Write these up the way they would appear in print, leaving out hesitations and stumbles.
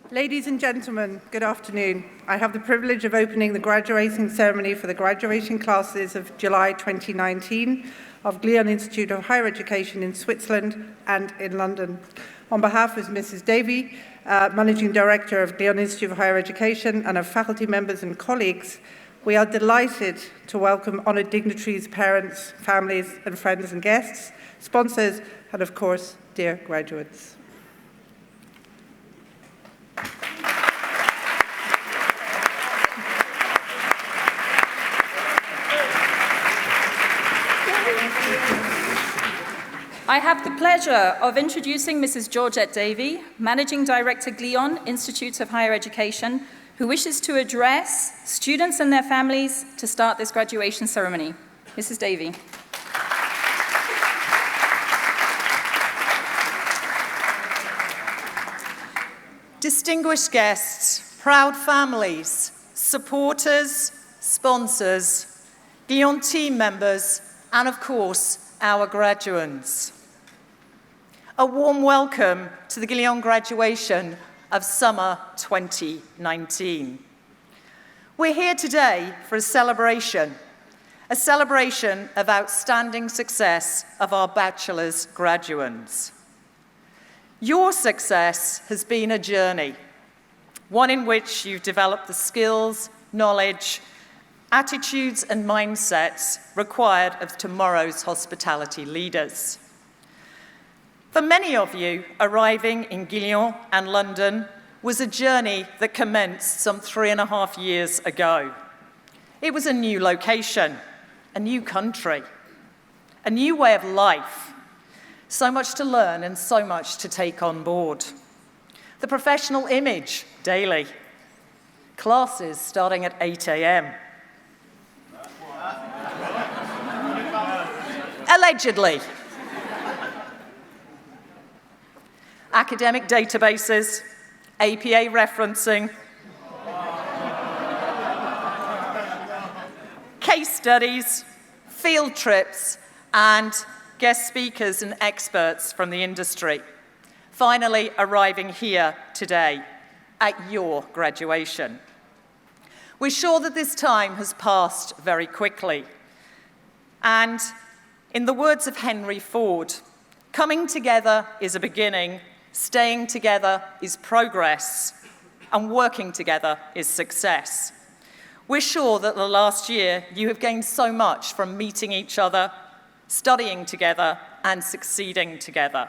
Ladies and gentlemen, good afternoon. I have the privilege of opening the graduating ceremony for the graduation classes of July 2019 of Glion Institute of Higher Education in Switzerland and in London. On behalf of Mrs. Davey, Managing Director of Glion Institute of Higher Education, and of faculty members and colleagues, we are delighted to welcome honoured dignitaries, parents, families and friends and guests, sponsors and of course, dear graduates. I have the pleasure of introducing Mrs. Georgette Davey, Managing Director, Glion Institute of Higher Education, who wishes to address students and their families to start this graduation ceremony. Mrs. Davey. Distinguished guests, proud families, supporters, sponsors, Glion team members, and of course, our graduates. A warm welcome to the Glion graduation of summer 2019. We're here today for a celebration of outstanding success of our bachelor's graduates. Your success has been a journey, one in which you've developed the skills, knowledge, attitudes and mindsets required of tomorrow's hospitality leaders. For many of you, arriving in Glion and London was a journey that commenced some 3.5 years ago. It was a new location, a new country, a new way of life, so much to learn and so much to take on board. The professional image daily, classes starting at 8 a.m. Allegedly. Academic databases, APA referencing, case studies, field trips, and guest speakers and experts from the industry. Finally, arriving here today at your graduation. We're sure that this time has passed very quickly. And in the words of Henry Ford, coming together is a beginning, staying together is progress, and working together is success. We're sure that the last year you have gained so much from meeting each other, studying together, and succeeding together.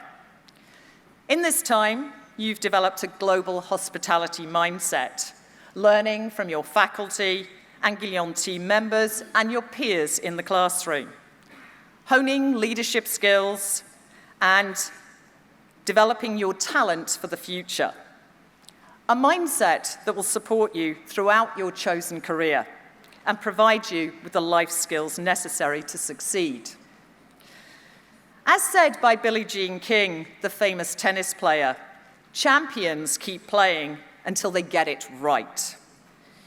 In this time, you've developed a global hospitality mindset, learning from your faculty and Glion team members and your peers in the classroom, honing leadership skills and developing your talent for the future. A mindset that will support you throughout your chosen career and provide you with the life skills necessary to succeed. As said by Billie Jean King, the famous tennis player, champions keep playing until they get it right.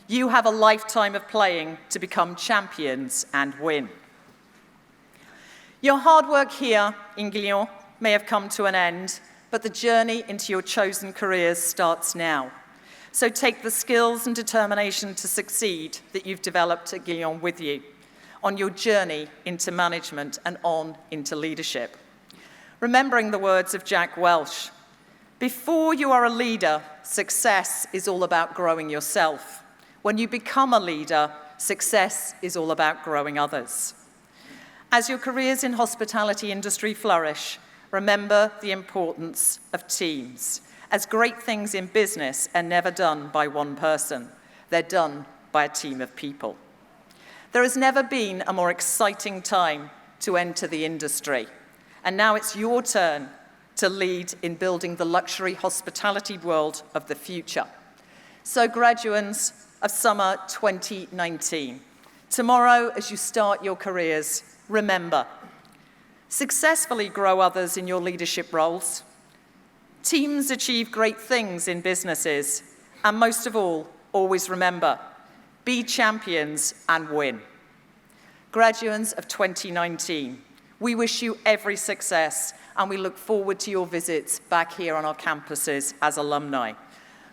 You have a lifetime of playing to become champions and win. Your hard work here in Glion may have come to an end, but the journey into your chosen careers starts now. So take the skills and determination to succeed that you've developed at Glion with you on your journey into management and on into leadership. Remembering the words of Jack Welch, before you are a leader, success is all about growing yourself. When you become a leader, success is all about growing others. As your careers in hospitality industry flourish, remember the importance of teams, as great things in business are never done by one person. They're done by a team of people. There has never been a more exciting time to enter the industry, and now it's your turn to lead in building the luxury hospitality world of the future. So graduates of summer 2019, tomorrow as you start your careers, remember, successfully grow others in your leadership roles. Teams achieve great things in businesses. And most of all, always remember, be champions and win. Graduates of 2019, we wish you every success and we look forward to your visits back here on our campuses as alumni.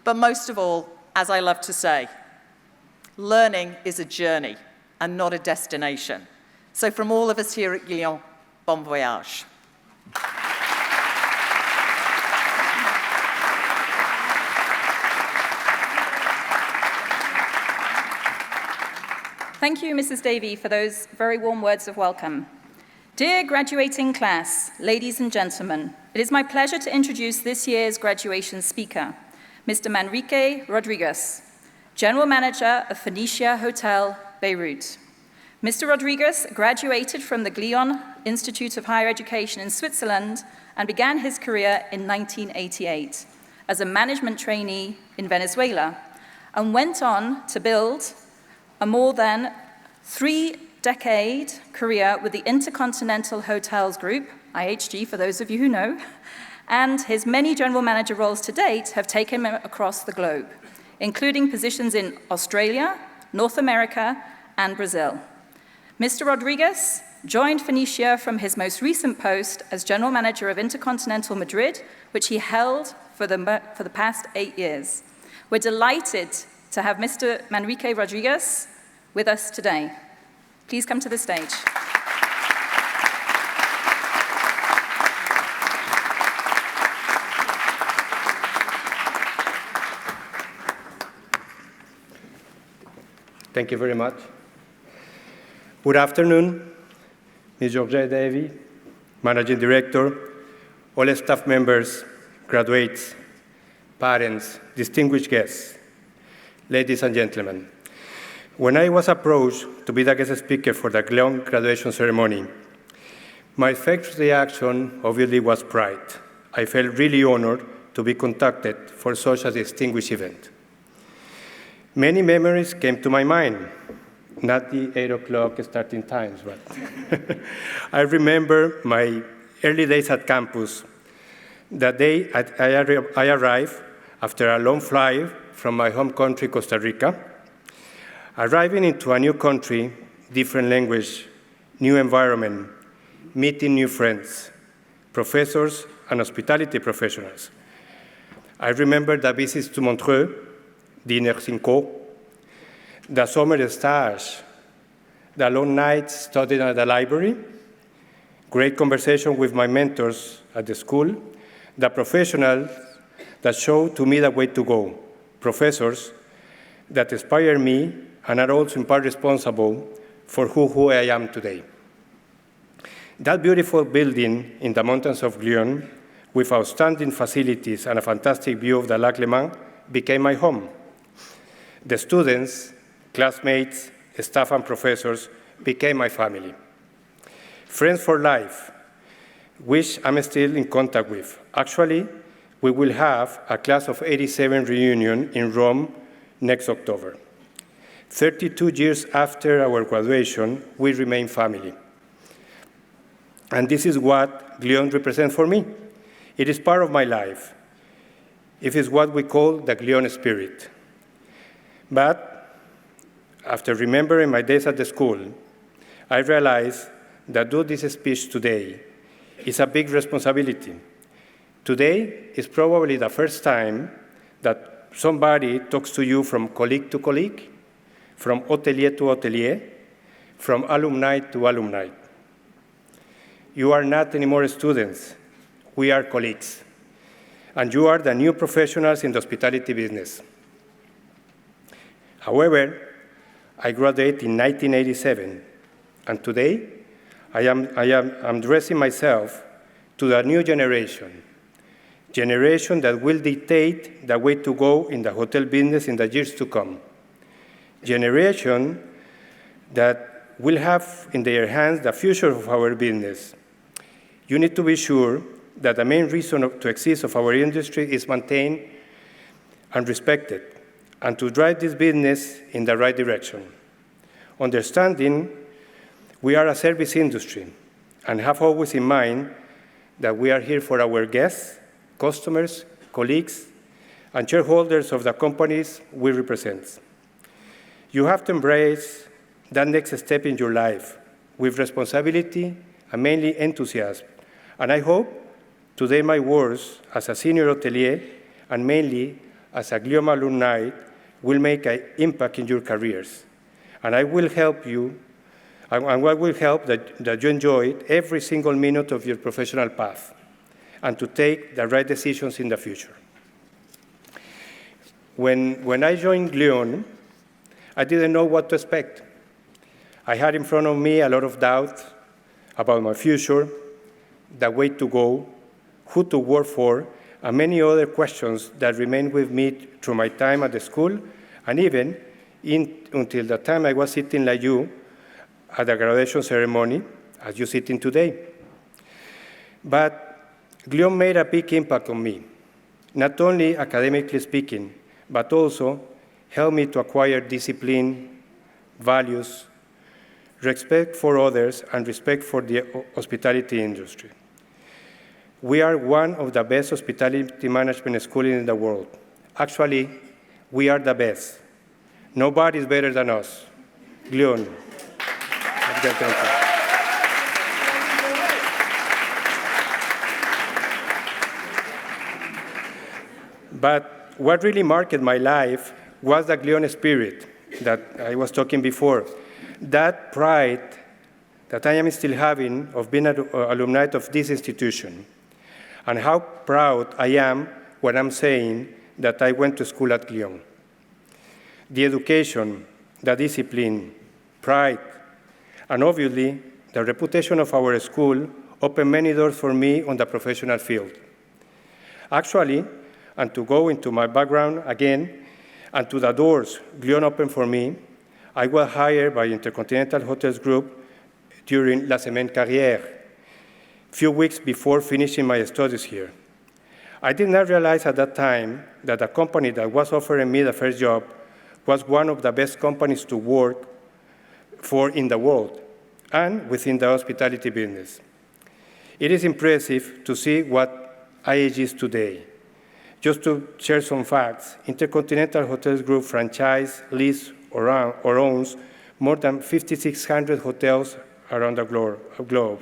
But most of all, as I love to say, learning is a journey and not a destination. So from all of us here at Glion, bon voyage. Thank you, Mrs. Davey, for those very warm words of welcome. Dear graduating class, ladies and gentlemen, it is my pleasure to introduce this year's graduation speaker, Mr. Manrique Rodriguez, General Manager of Phoenicia Hotel, Beirut. Mr. Rodriguez graduated from the Glion Institute of Higher Education in Switzerland and began his career in 1988 as a management trainee in Venezuela and went on to build a more than 3-decade career with the Intercontinental Hotels Group, IHG for those of you who know, and his many general manager roles to date have taken him across the globe, including positions in Australia, North America, and Brazil. Mr. Rodriguez joined Phoenicia from his most recent post as general manager of Intercontinental Madrid, which he held for the past 8 years. We're delighted to have Mr. Manrique Rodriguez with us today. Please come to the stage. Thank you very much. Good afternoon, Ms. Georgette Davey, Managing Director, all staff members, graduates, parents, distinguished guests, ladies and gentlemen. When I was approached to be the guest speaker for the Glion graduation ceremony, my first reaction obviously was pride. I felt really honored to be contacted for such a distinguished event. Many memories came to my mind, not the 8 o'clock starting times, but I remember my early days at campus. That day I arrived after a long flight from my home country, Costa Rica. Arriving into a new country, different language, new environment, meeting new friends, professors, and hospitality professionals. I remember the visits to Montreux, dinners in Co, the summer stage, the long nights studying at the library, great conversation with my mentors at the school, the professionals that showed to me the way to go, professors that inspire me and are also in part responsible for who I am today. That beautiful building in the mountains of Glion, with outstanding facilities and a fantastic view of the Lac Léman, became my home. The students, classmates, staff, and professors became my family. Friends for life, which I'm still in contact with. Actually, we will have a class of 87 reunion in Rome next October. 32 years after our graduation, we remain family. And this is what Glion represents for me. It is part of my life. It is what we call the Glion spirit. But after remembering my days at the school, I realized that do this speech today is a big responsibility. Today is probably the first time that somebody talks to you from colleague to colleague, from hotelier to hotelier, from alumni to alumni. You are not anymore students. We are colleagues. And you are the new professionals in the hospitality business. However, I graduated in 1987, and today I'm dressing myself to the new generation that will dictate the way to go in the hotel business in the years to come. Generation that will have in their hands the future of our business. You need to be sure that the main reason to exist of our industry is maintained and respected, and to drive this business in the right direction. Understanding we are a service industry and have always in mind that we are here for our guests, customers, colleagues, and shareholders of the companies we represent. You have to embrace that next step in your life with responsibility and mainly enthusiasm. And I hope today my words as a senior hotelier and mainly as a Glion alumni will make an impact in your careers. And I will help you, and I will help that you enjoy every single minute of your professional path and to take the right decisions in the future. When I joined Glion, I didn't know what to expect. I had in front of me a lot of doubt about my future, the way to go, who to work for, and many other questions that remained with me through my time at the school, and even until the time I was sitting like you at the graduation ceremony, as you're sitting today. But Glion made a big impact on me, not only academically speaking, but also helped me to acquire discipline, values, respect for others, and respect for the hospitality industry. We are one of the best hospitality management schools in the world. Actually, we are the best. Nobody is better than us. Glion. Thank you. But what really marked my life was the Glion spirit that I was talking before. That pride that I am still having of being an alumni of this institution, and how proud I am when I'm saying that I went to school at Glion. The education, the discipline, pride, and obviously the reputation of our school opened many doors for me on the professional field. Actually, and to go into my background again, and to the doors Glion opened for me, I was hired by Intercontinental Hotels Group during La Semaine Carrière, few weeks before finishing my studies here. I did not realize at that time that the company that was offering me the first job was one of the best companies to work for in the world and within the hospitality business. It is impressive to see what IHG is today. Just to share some facts, Intercontinental Hotels Group franchise, lease, or owns more than 5,600 hotels around the globe,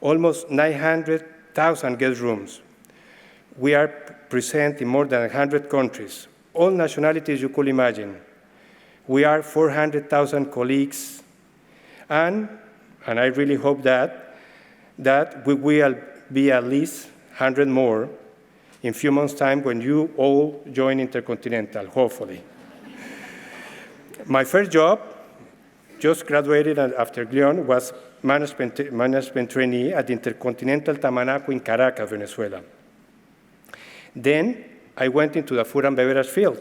almost 900,000 guest rooms. We are present in more than 100 countries, all nationalities you could imagine. We are 400,000 colleagues, and I really hope that we will be at least 100 more in a few months' time when you all join Intercontinental, hopefully. My first job, just graduated after Glion, was management trainee at Intercontinental Tamanaco in Caracas, Venezuela. Then I went into the food and beverage field,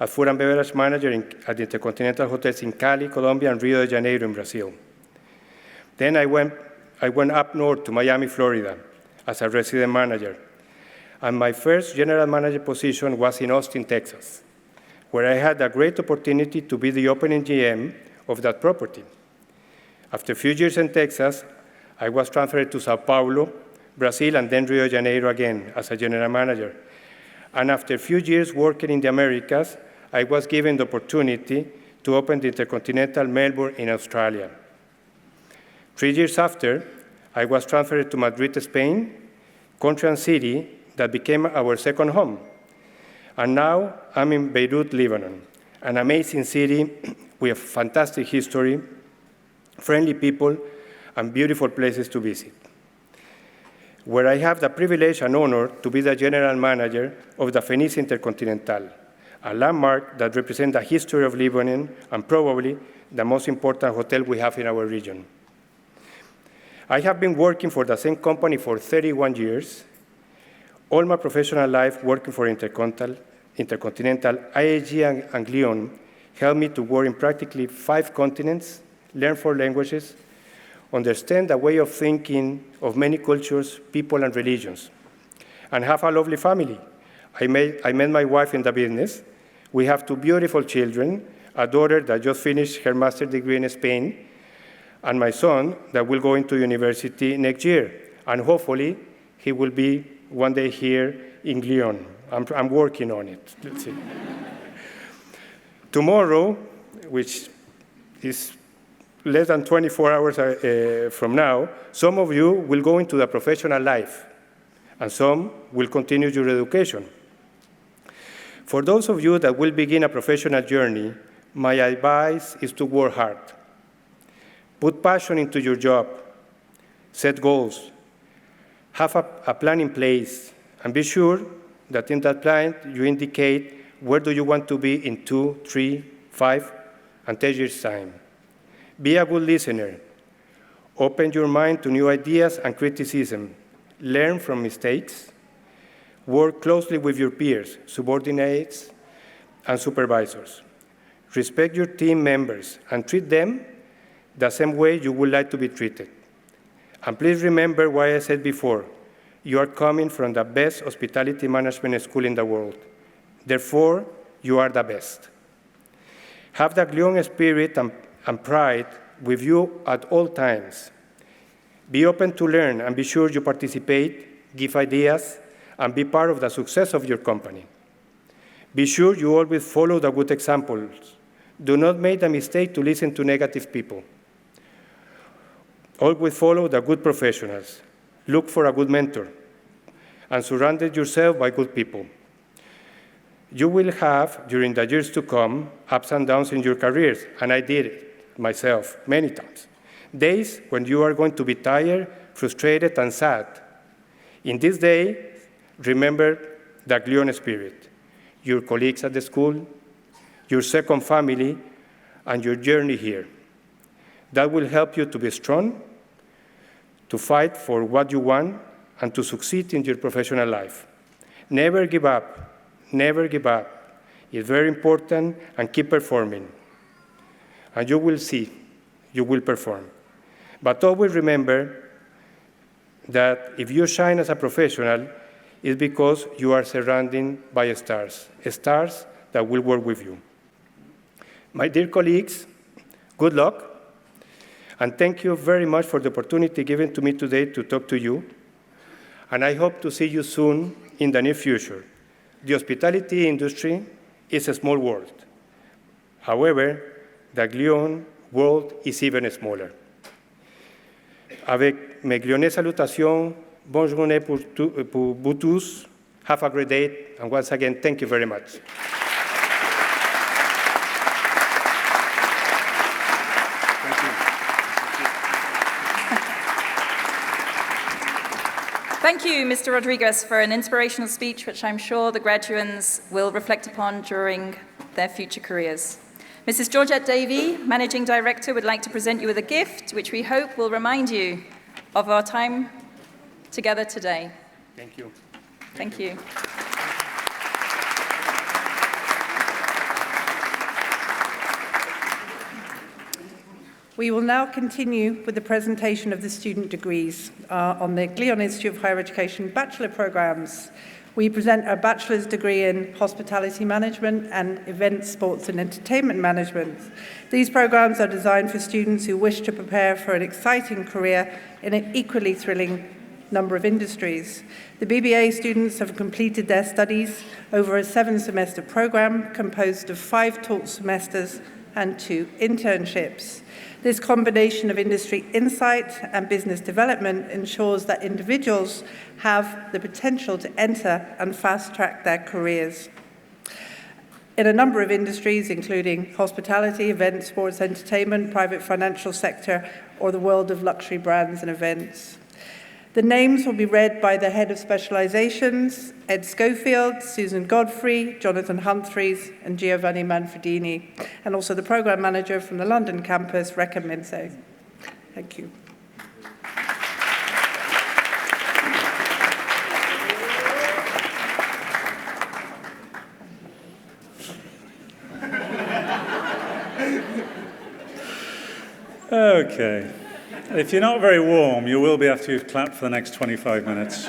a food and beverage manager at Intercontinental Hotels in Cali, Colombia, and Rio de Janeiro in Brazil. Then I went up north to Miami, Florida, as a resident manager. And my first general manager position was in Austin, Texas, where I had a great opportunity to be the opening GM of that property. After a few years in Texas, I was transferred to Sao Paulo, Brazil, and then Rio de Janeiro again as a general manager. And after a few years working in the Americas, I was given the opportunity to open the Intercontinental Melbourne in Australia. 3 years after, I was transferred to Madrid, Spain, country and city that became our second home. And now I'm in Beirut, Lebanon, an amazing city with fantastic history, friendly people, and beautiful places to visit, where I have the privilege and honor to be the general manager of the Fenice Intercontinental, a landmark that represents the history of Lebanon and probably the most important hotel we have in our region. I have been working for the same company for 31 years, all my professional life working for Intercontinental, IHG and Glion helped me to work in practically 5 continents, learn 4 languages, understand the way of thinking of many cultures, people, and religions, and have a lovely family. I met my wife in the business. We have 2 beautiful children, a daughter that just finished her master's degree in Spain, and my son that will go into university next year, and hopefully he will be one day here in Glion. I'm working on it. Let's see. Tomorrow, which is less than 24 hours from now, some of you will go into the professional life, and some will continue your education. For those of you that will begin a professional journey, my advice is to work hard. Put passion into your job. Set goals. Have a plan in place, and be sure that in that plan you indicate where do you want to be in 2, 3, 5, and 10 years' time. Be a good listener. Open your mind to new ideas and criticism. Learn from mistakes. Work closely with your peers, subordinates, and supervisors. Respect your team members and treat them the same way you would like to be treated. And please remember what I said before. You are coming from the best hospitality management school in the world. Therefore, you are the best. Have the Glion spirit and pride with you at all times. Be open to learn and be sure you participate, give ideas, and be part of the success of your company. Be sure you always follow the good examples. Do not make the mistake to listen to negative people. Always follow the good professionals. Look for a good mentor, and surround yourself by good people. You will have, during the years to come, ups and downs in your careers, and I did it myself many times. Days when you are going to be tired, frustrated, and sad. In this day, remember the Glion spirit, your colleagues at the school, your second family, and your journey here. That will help you to be strong, to fight for what you want, and to succeed in your professional life. Never give up. Never give up. It's very important, and keep performing. And you will see, you will perform. But always remember that if you shine as a professional, it's because you are surrounded by stars that will work with you. My dear colleagues, good luck, and thank you very much for the opportunity given to me today to talk to you, and I hope to see you soon in the near future. The hospitality industry is a small world. However, the Glion world is even smaller. Avec mes Glionais salutations, bonne journée pour vous tous. Have a great day, and once again, thank you very much. Thank you, Mr. Rodriguez, for an inspirational speech, which I'm sure the graduates will reflect upon during their future careers. Mrs. Georgette Davey, Managing Director, would like to present you with a gift, which we hope will remind you of our time together today. Thank you. Thank you. We will now continue with the presentation of the student degrees on the Glion Institute of Higher Education Bachelor programs. We present a bachelor's degree in Hospitality Management and Events, Sports and Entertainment Management. These programs are designed for students who wish to prepare for an exciting career in an equally thrilling number of industries. The BBA students have completed their studies over a 7-semester program composed of 5 taught semesters and 2 internships. This combination of industry insight and business development ensures that individuals have the potential to enter and fast-track their careers in a number of industries, including hospitality, events, sports, entertainment, private financial sector, or the world of luxury brands and events. The names will be read by the Head of Specializations, Ed Schofield, Susan Godfrey, Jonathan Humphreys, and Giovanni Manfredini, and also the Programme Manager from the London campus, Rekha Minse. Thank you. Okay. If you're not very warm, you will be after you've clapped for the next 25 minutes.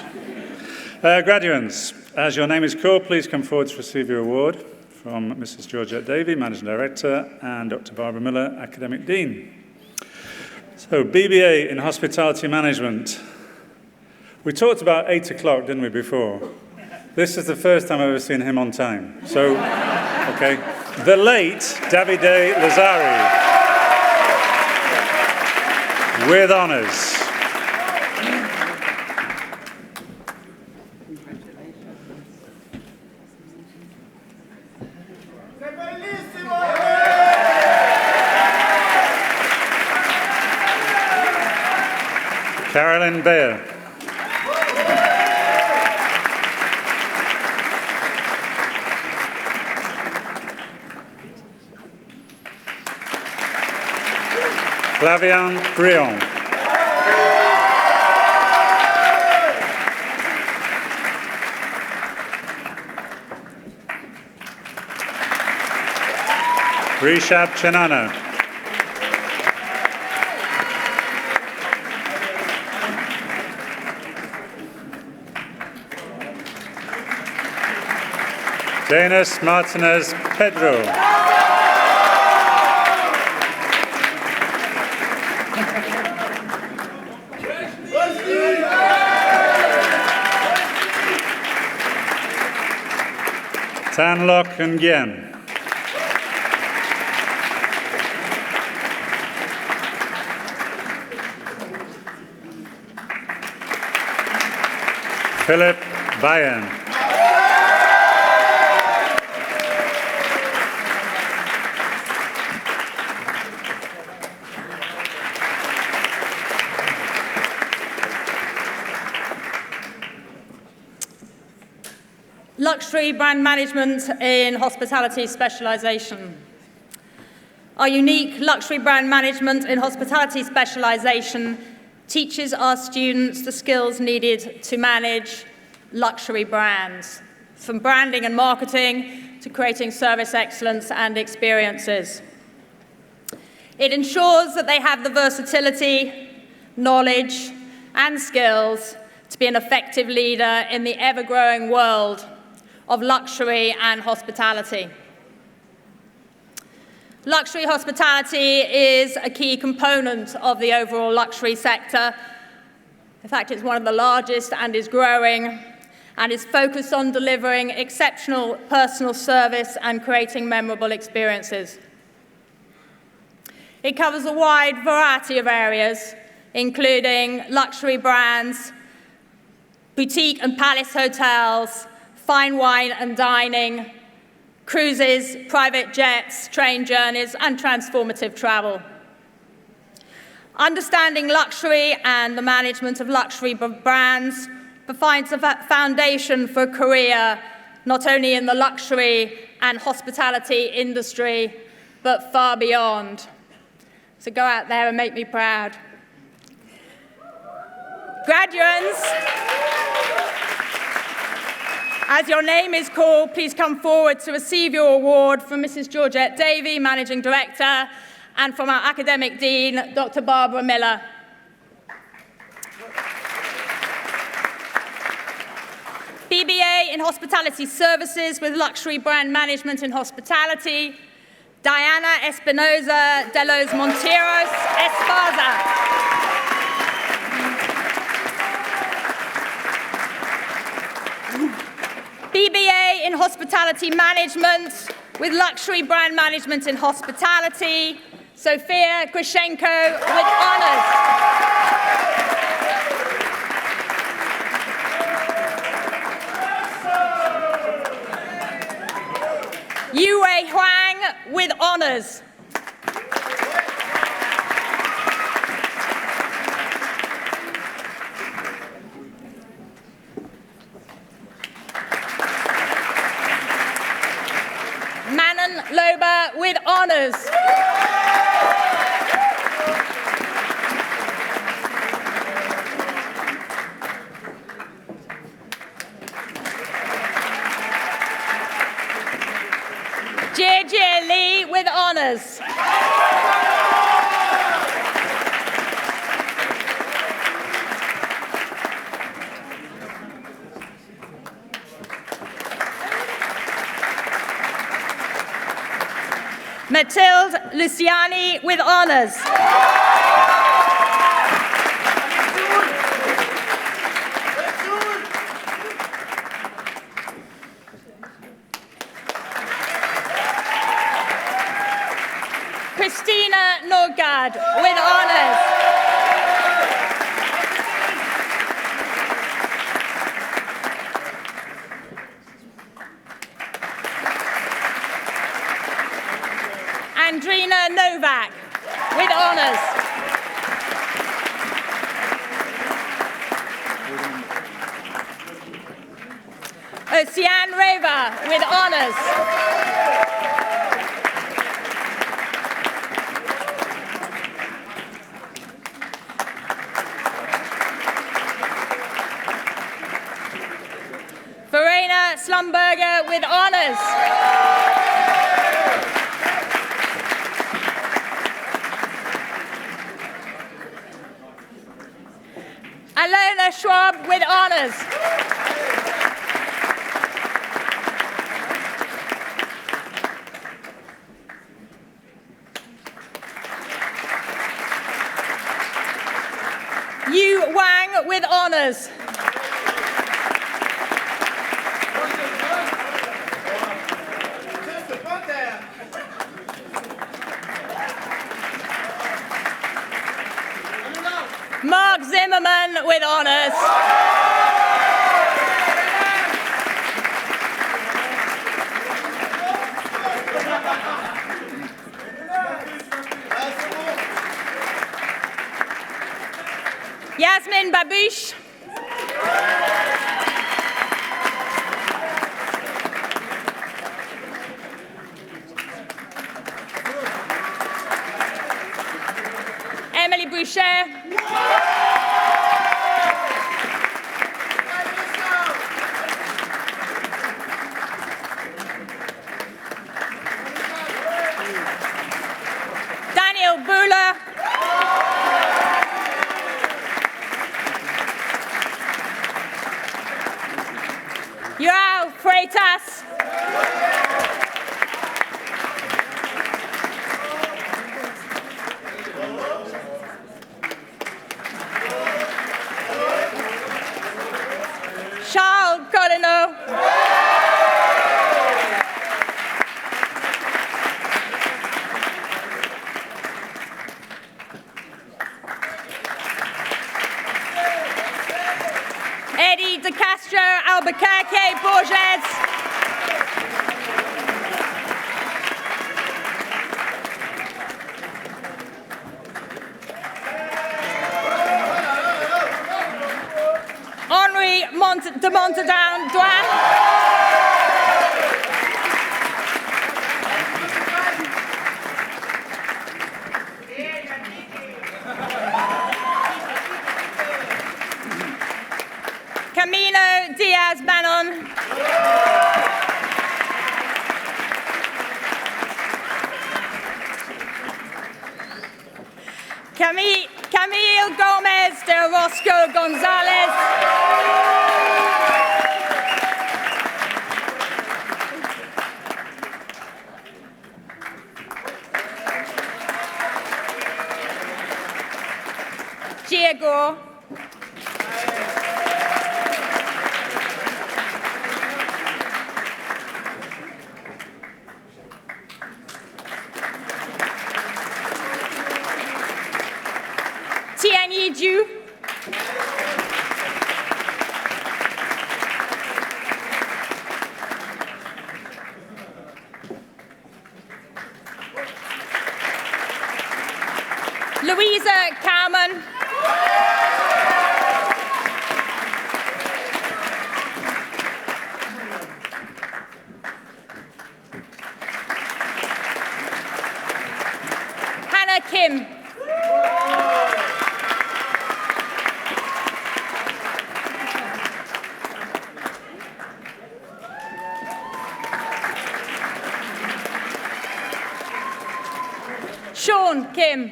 Graduates, as your name is called, please come forward to receive your award from Mrs. Georgette Davey, Managing Director, and Dr. Barbara Miller, Academic Dean. So, BBA in Hospitality Management. We talked about 8 o'clock, didn't we, before? This is the first time I've ever seen him on time. So, okay. The late Davide Lazzari. With honours. Carolyn Bayer. Glion Glion. Rishab Chanana. Denis Martinez Pedro. Tan-Lok Nguyen. Philip Bayan. Luxury brand management in hospitality specialisation. Our unique luxury brand management in hospitality specialisation teaches our students the skills needed to manage luxury brands, from branding and marketing to creating service excellence and experiences. It ensures that they have the versatility, knowledge, and skills to be an effective leader in the ever-growing world of luxury and hospitality. Luxury hospitality is a key component of the overall luxury sector. In fact, it's one of the largest and is growing, and is focused on delivering exceptional personal service and creating memorable experiences. It covers a wide variety of areas, including luxury brands, boutique and palace hotels, fine wine and dining, cruises, private jets, train journeys, and transformative travel. Understanding luxury and the management of luxury brands provides a foundation for a career not only in the luxury and hospitality industry, but far beyond. So go out there and make me proud. Graduates, as your name is called, please come forward to receive your award from Mrs. Georgette Davey, Managing Director, and from our Academic Dean, Dr. Barbara Miller. BBA in Hospitality Services with Luxury Brand Management in Hospitality, Diana Espinoza de los Monteros Esparza. BBA in Hospitality Management with Luxury Brand Management in Hospitality, Sofia Grishenko with honours. Yue Huang with honours. Manon Loba with honours. Jie Lee with honours. Mathilde Luciani with honours. Christina Norgard with honours. Andrina Novak with honours. Sian Reva with honours. Verena Slumberger with honours. Alona Schwab with honours. Yu Wang with honours. Mark Zimmerman with honours. Yasmin Babush. Emily Boucher. Daniel Buller. Joao Freitas. Charles Collineau. Eddie De Castro Albuquerque Borges. Henri de Montaudan Douane. Camilo Diaz Manon. Camille Gomez de Roscoe Gonzalez. Diego. Tianyi Ju. Louisa Carmen. Hannah Kim. Sean Kim.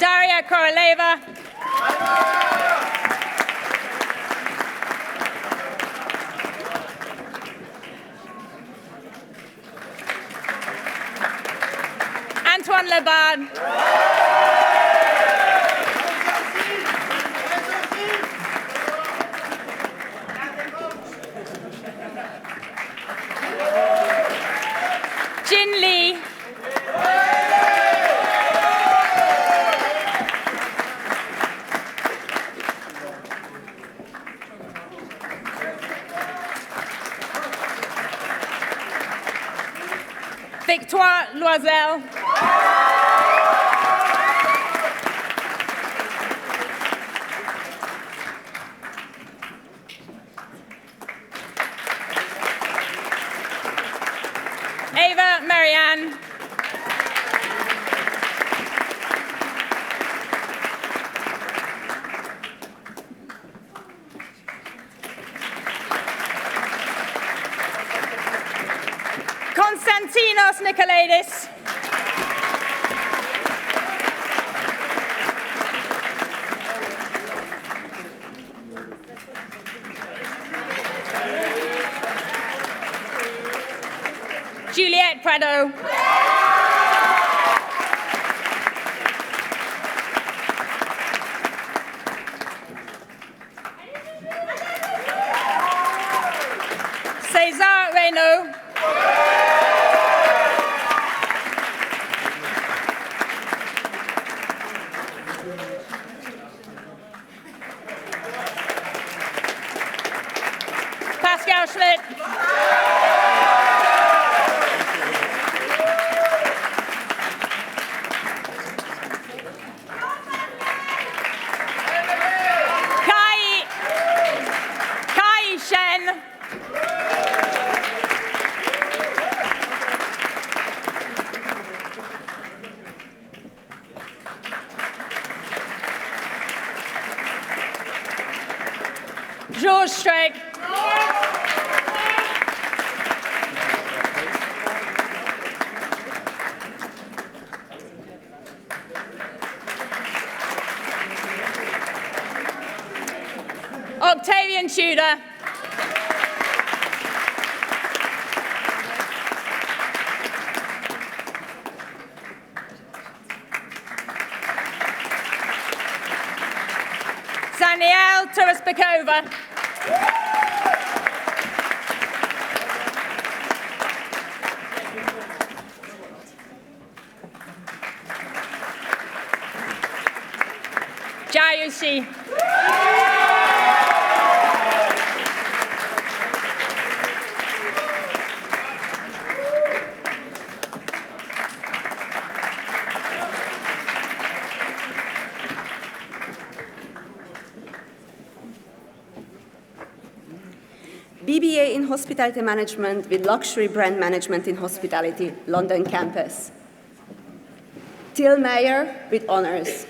Daria Koroleva. Antoine Lebard. Jin Lee. Victoire Loisel. Ava Marianne. Konstantinos Nikolaides. Juliette Prado. César Reynaud. Pascal Schmidt. Kai Shen. George Streck. Octavian Tudor. Danielle Turaspakova. Jayushi. BBA in Hospitality Management with Luxury Brand Management in Hospitality, London campus. Till Mayer with honors.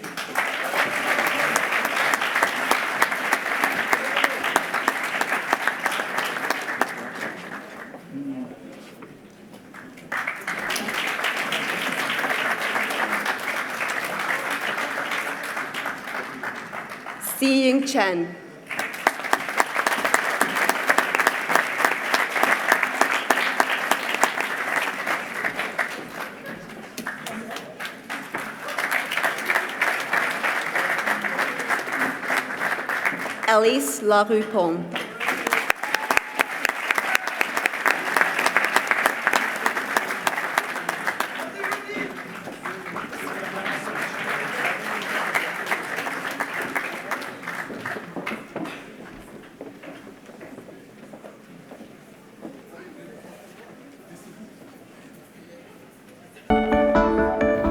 Si-Ying Chen. Alice Larue-Pont.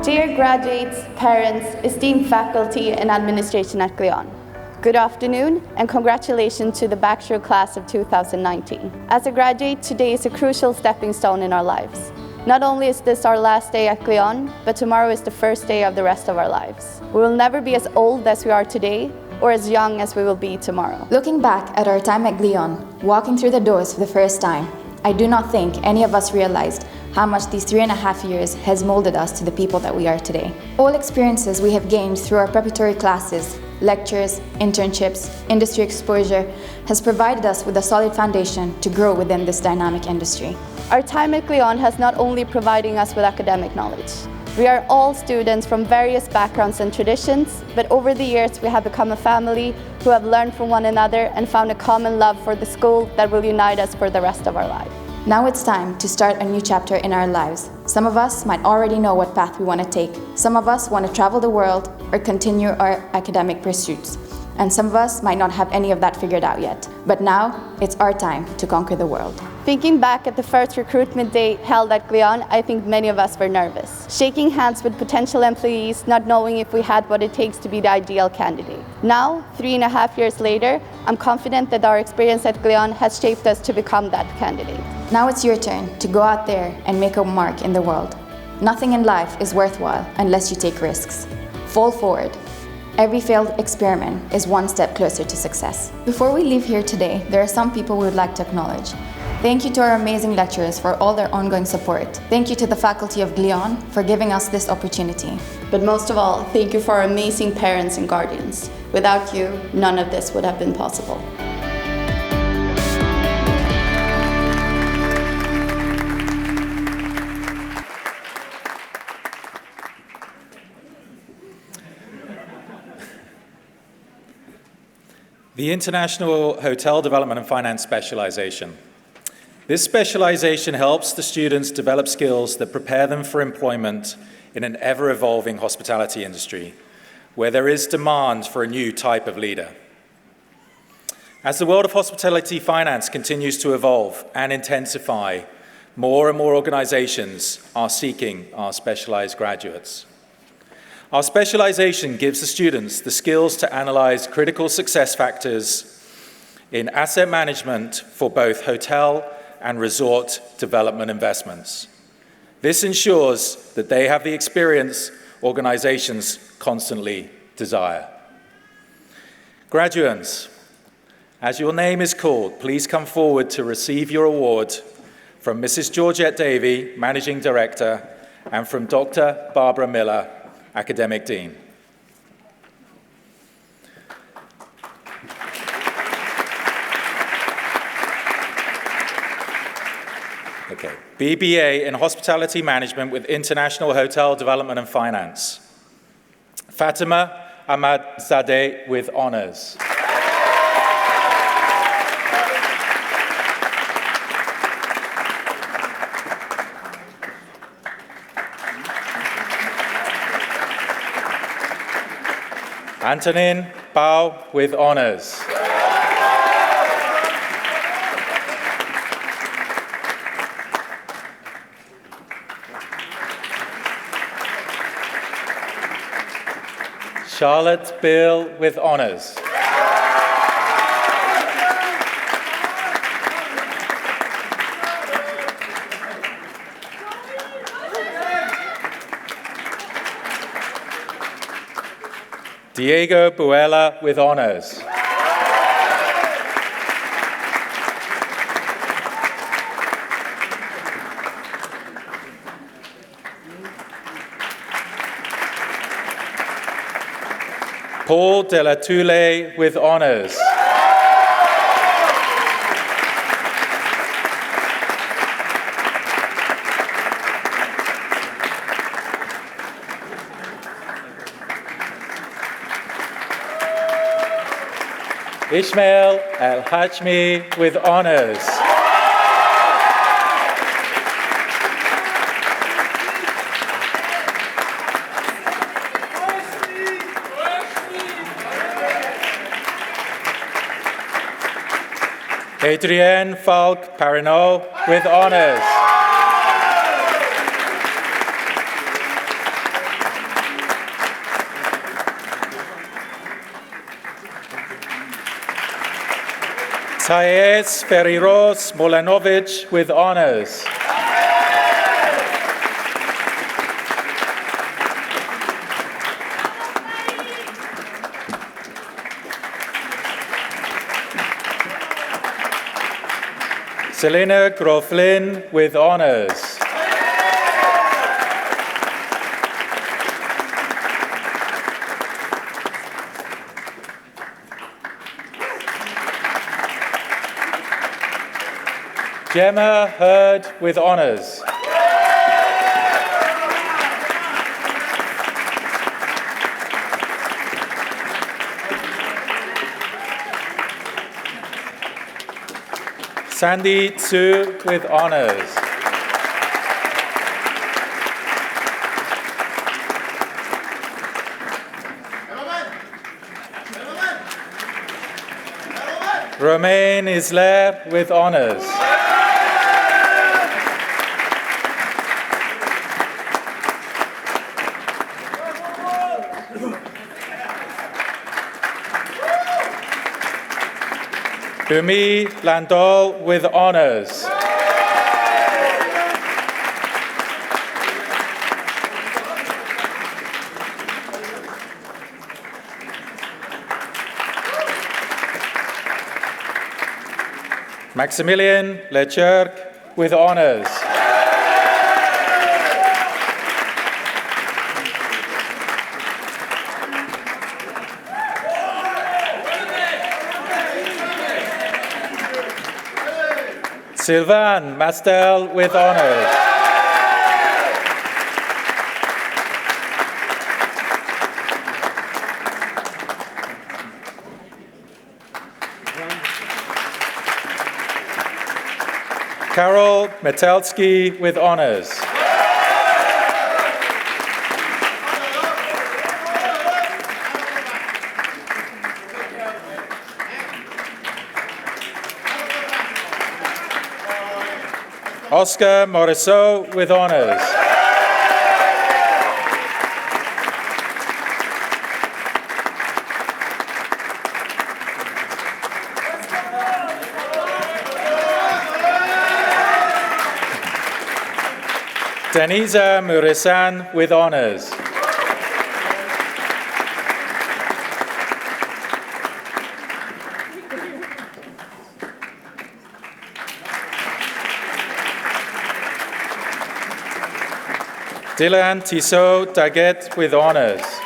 Dear graduates, parents, esteemed faculty and administration at Glion, good afternoon and congratulations to the Bachelor class of 2019. As a graduate, today is a crucial stepping stone in our lives. Not only is this our last day at Glion, but tomorrow is the first day of the rest of our lives. We will never be as old as we are today or as young as we will be tomorrow. Looking back at our time at Glion, walking through the doors for the first time, I do not think any of us realized how much these 3.5 years has molded us to the people that we are today. All experiences we have gained through our preparatory classes, lectures, internships, industry exposure has provided us with a solid foundation to grow within this dynamic industry. Our time at Glion has not only providing us with academic knowledge. We are all students from various backgrounds and traditions, but over the years we have become a family who have learned from one another and found a common love for the school that will unite us for the rest of our life. Now it's time to start a new chapter in our lives. Some of us might already know what path we want to take. Some of us want to travel the world or continue our academic pursuits. and some of us might not have any of that figured out yet. But now, it's our time to conquer the world. Thinking back at the first recruitment day held at Glion, I think many of us were nervous. Shaking hands with potential employees, not knowing if we had what it takes to be the ideal candidate. Now, 3.5 years later, I'm confident that our experience at Glion has shaped us to become that candidate. Now it's your turn to go out there and make a mark in the world. Nothing in life is worthwhile unless you take risks. Fall forward. Every failed experiment is one step closer to success. Before we leave here today, there are some people we would like to acknowledge. Thank you to our amazing lecturers for all their ongoing support. Thank you to the faculty of Glion for giving us this opportunity. But most of all, thank you for our amazing parents and guardians. Without you, none of this would have been possible. The International Hotel Development and Finance Specialization. This specialization helps the students develop skills that prepare them for employment in an ever-evolving hospitality industry, where there is demand for a new type of leader. As the world of hospitality finance continues to evolve and intensify, more and more organizations are seeking our specialized graduates. Our specialization gives the students the skills to analyze critical success factors in asset management for both hotel and resort development investments. This ensures that they have the experience organizations constantly desire. Graduates, as your name is called, please come forward to receive your award from Mrs. Georgette Davey, Managing Director, and from Dr. Barbara Miller, Academic Dean. Okay. BBA in Hospitality Management with International Hotel Development and Finance. Fatima Ahmad Zadeh with honors. Antonin Bao with honors. Charlotte Bill with honors. Diego Buella with honors. Paul de la Toule with honors. Ishmael El-Hajmi with honors. Adrienne Falk Parinot with honors. Thais Ferriros Molanovic with honors. Selena Groflin with honors. Gemma Hurd with honors. Sandy Tsu with honors. Romain Isler with honors. Umi Landol with honors. Maximilian Leclerc with honors. Sylvain Mastel with honors. Karol Metelski with honors. Oscar Morisseau with honors. Denisa Murisan with honors. Dylan Tissot Daguet with honors.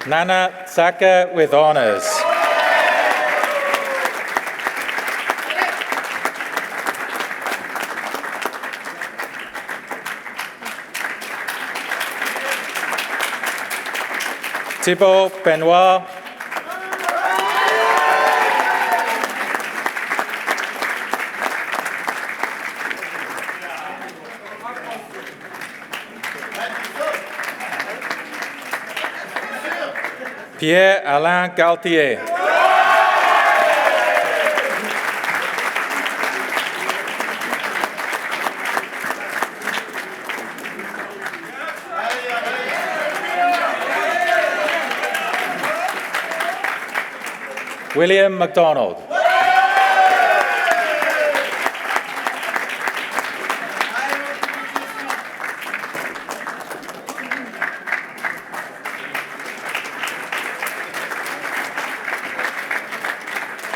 Nana Saka with honors. Thibaut Benoit. Pierre-Alain Galtier. William MacDonald.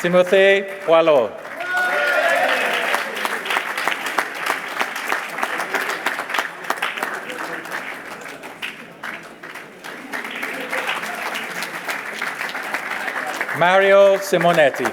Timothée Poilot. Mario Simonetti.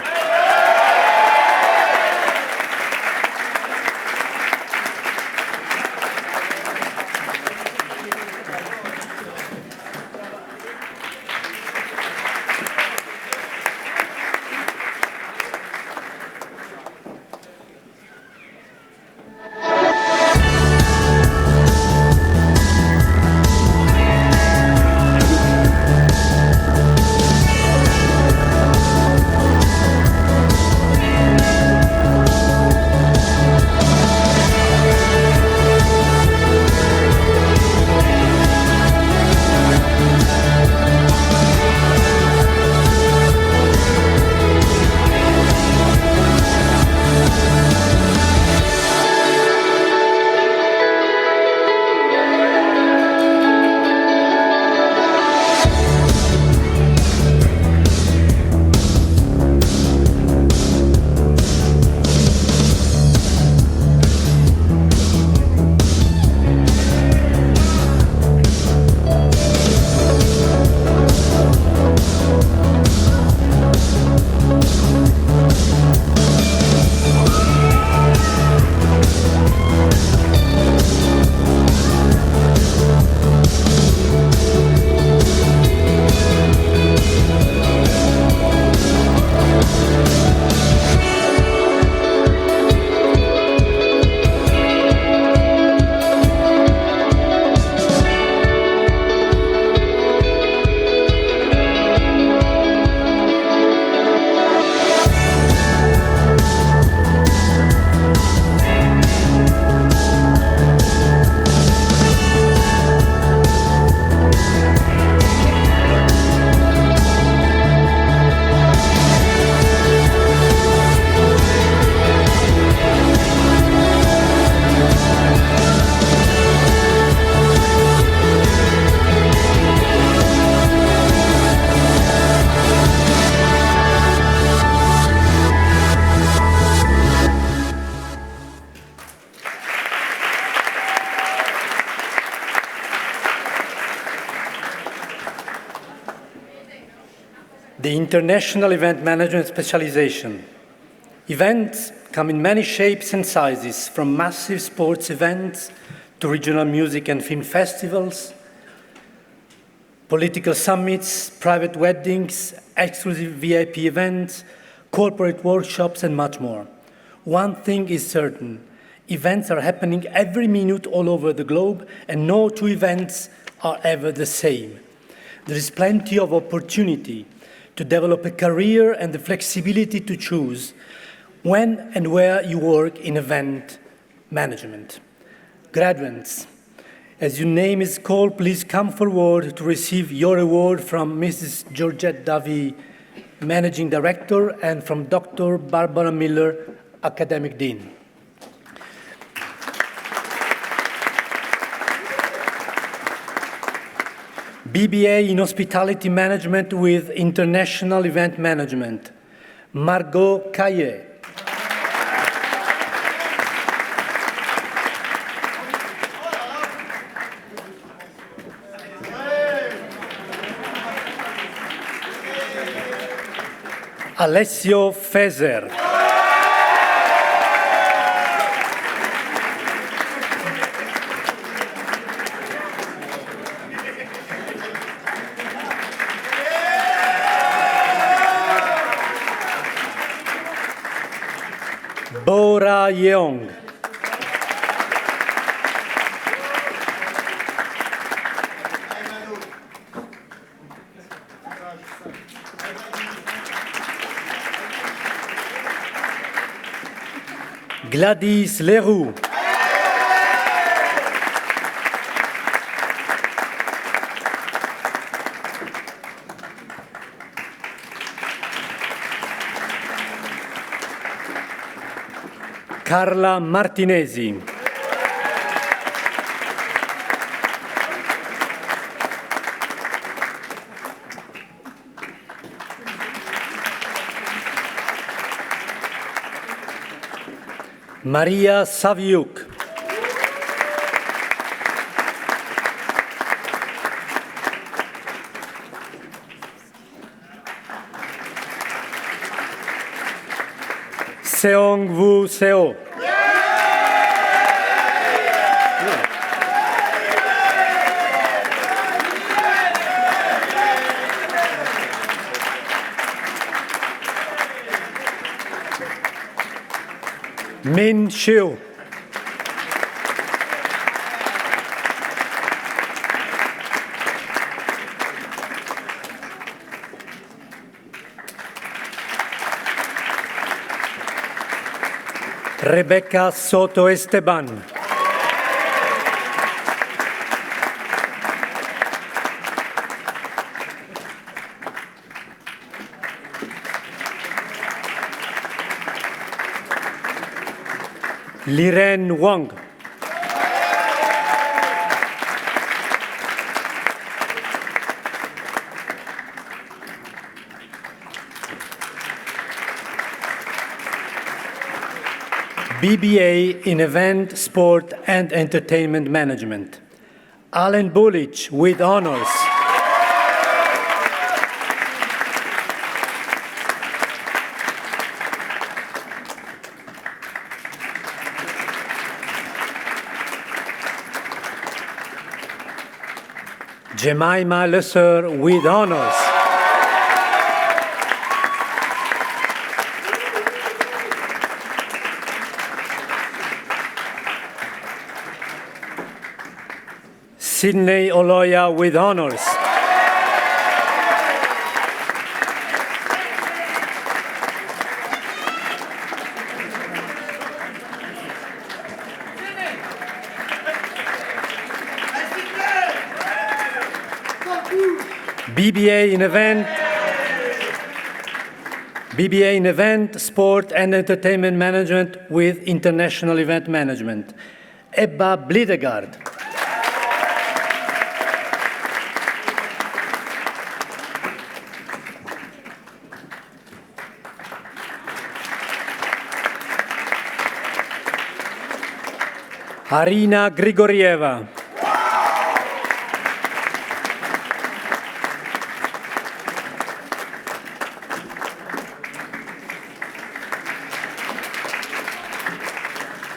the International Event Management Specialization. Events come in many shapes and sizes, from massive sports events to regional music and film festivals, political summits, private weddings, exclusive VIP events, corporate workshops, and much more. One thing is certain: events are happening every minute all over the globe, and no two events are ever the same. There is plenty of opportunity to develop a career and the flexibility to choose when and where you work in event management. Graduates, as your name is called, please come forward to receive your award from Mrs. Georgette Davy, Managing Director, and from Dr. Barbara Miller, Academic Dean. BBA in Hospitality Management with International Event Management, Margot Caillet. Alessio Feser. Bora Yeong. Gladys Leroux. Carla Martinesi. Maria Saviuk. Seong Woo Seo. Min Shiu. Rebecca Soto Esteban. Liren Wang. BBA in Event, Sport and Entertainment Management. Alan Bullich with honors. Jemima Lesser with honors. Sydney Oloya with honors. BBA in Event, Sport and Entertainment Management with International Event Management. Ebba Blidegard. Arina Grigorieva.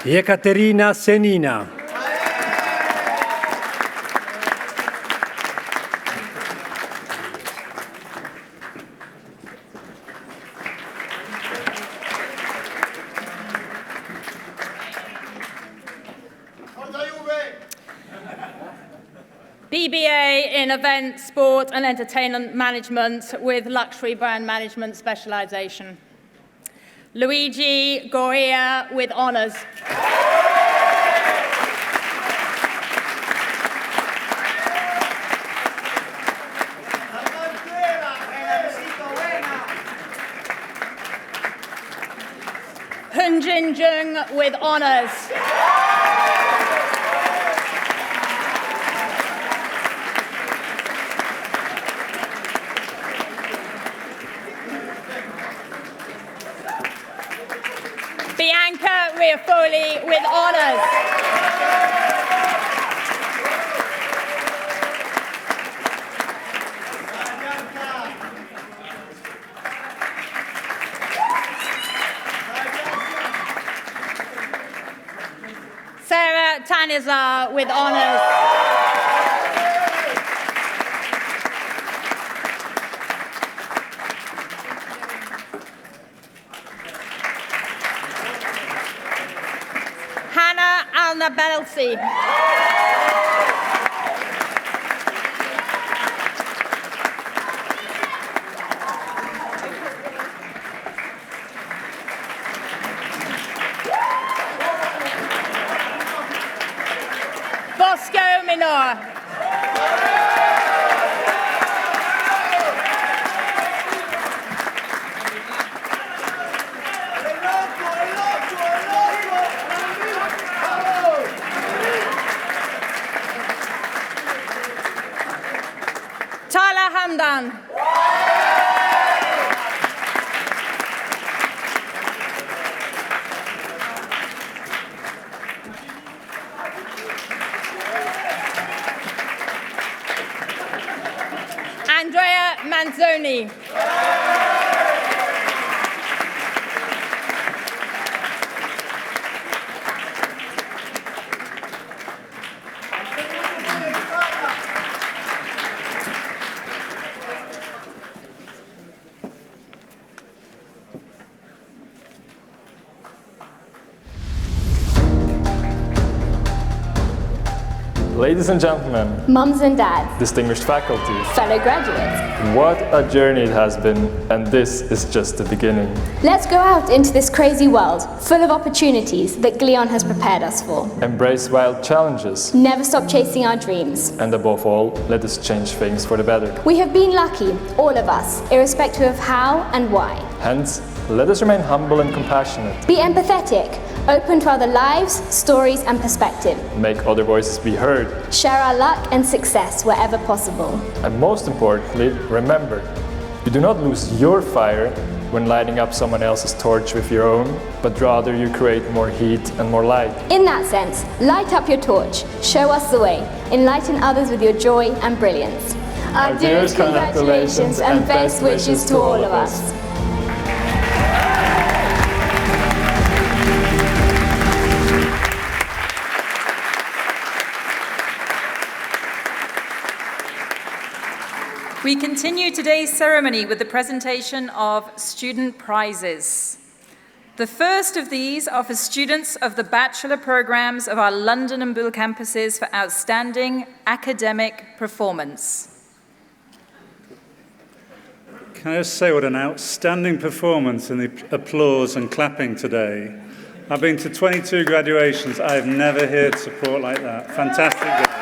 Yekaterina Senina. BBA in Event, Sport and Entertainment Management with Luxury Brand Management Specialisation. Luigi Goria with honours. Hun Jin Jung with honours. Bianca Riafoli with honours. Sarah Tanizar with honours. Hannah Alnabelsi. Bosco Minor. Tala Hamdan. Andrea Manzoni. Ladies and gentlemen, Mums and dads, distinguished faculty, fellow graduates, what a journey it has been, and this is just the beginning. let's go out into this crazy world, full of opportunities that Glion has prepared us for. Embrace wild challenges, Never stop chasing our dreams. and above all, let us change things for the better. We have been lucky, all of us, irrespective of how and why. Hence, let us remain humble and compassionate, Be empathetic, open to other lives, stories and perspective. make other voices be heard, Share our luck and success wherever possible. and most importantly, remember, you do not lose your fire when lighting up someone else's torch with your own, but rather you create more heat and more light. In that sense, light up your torch, show us the way, enlighten others with your joy and brilliance. Our dearest congratulations and best wishes to all of us. We continue today's ceremony with the presentation of student prizes. The first of these are for students of the Bachelor programs of our London and Bull campuses for outstanding academic performance. Can I just say what an outstanding performance in the applause and clapping today. I've been to 22 graduations. I've never heard support like that. Fantastic, guys.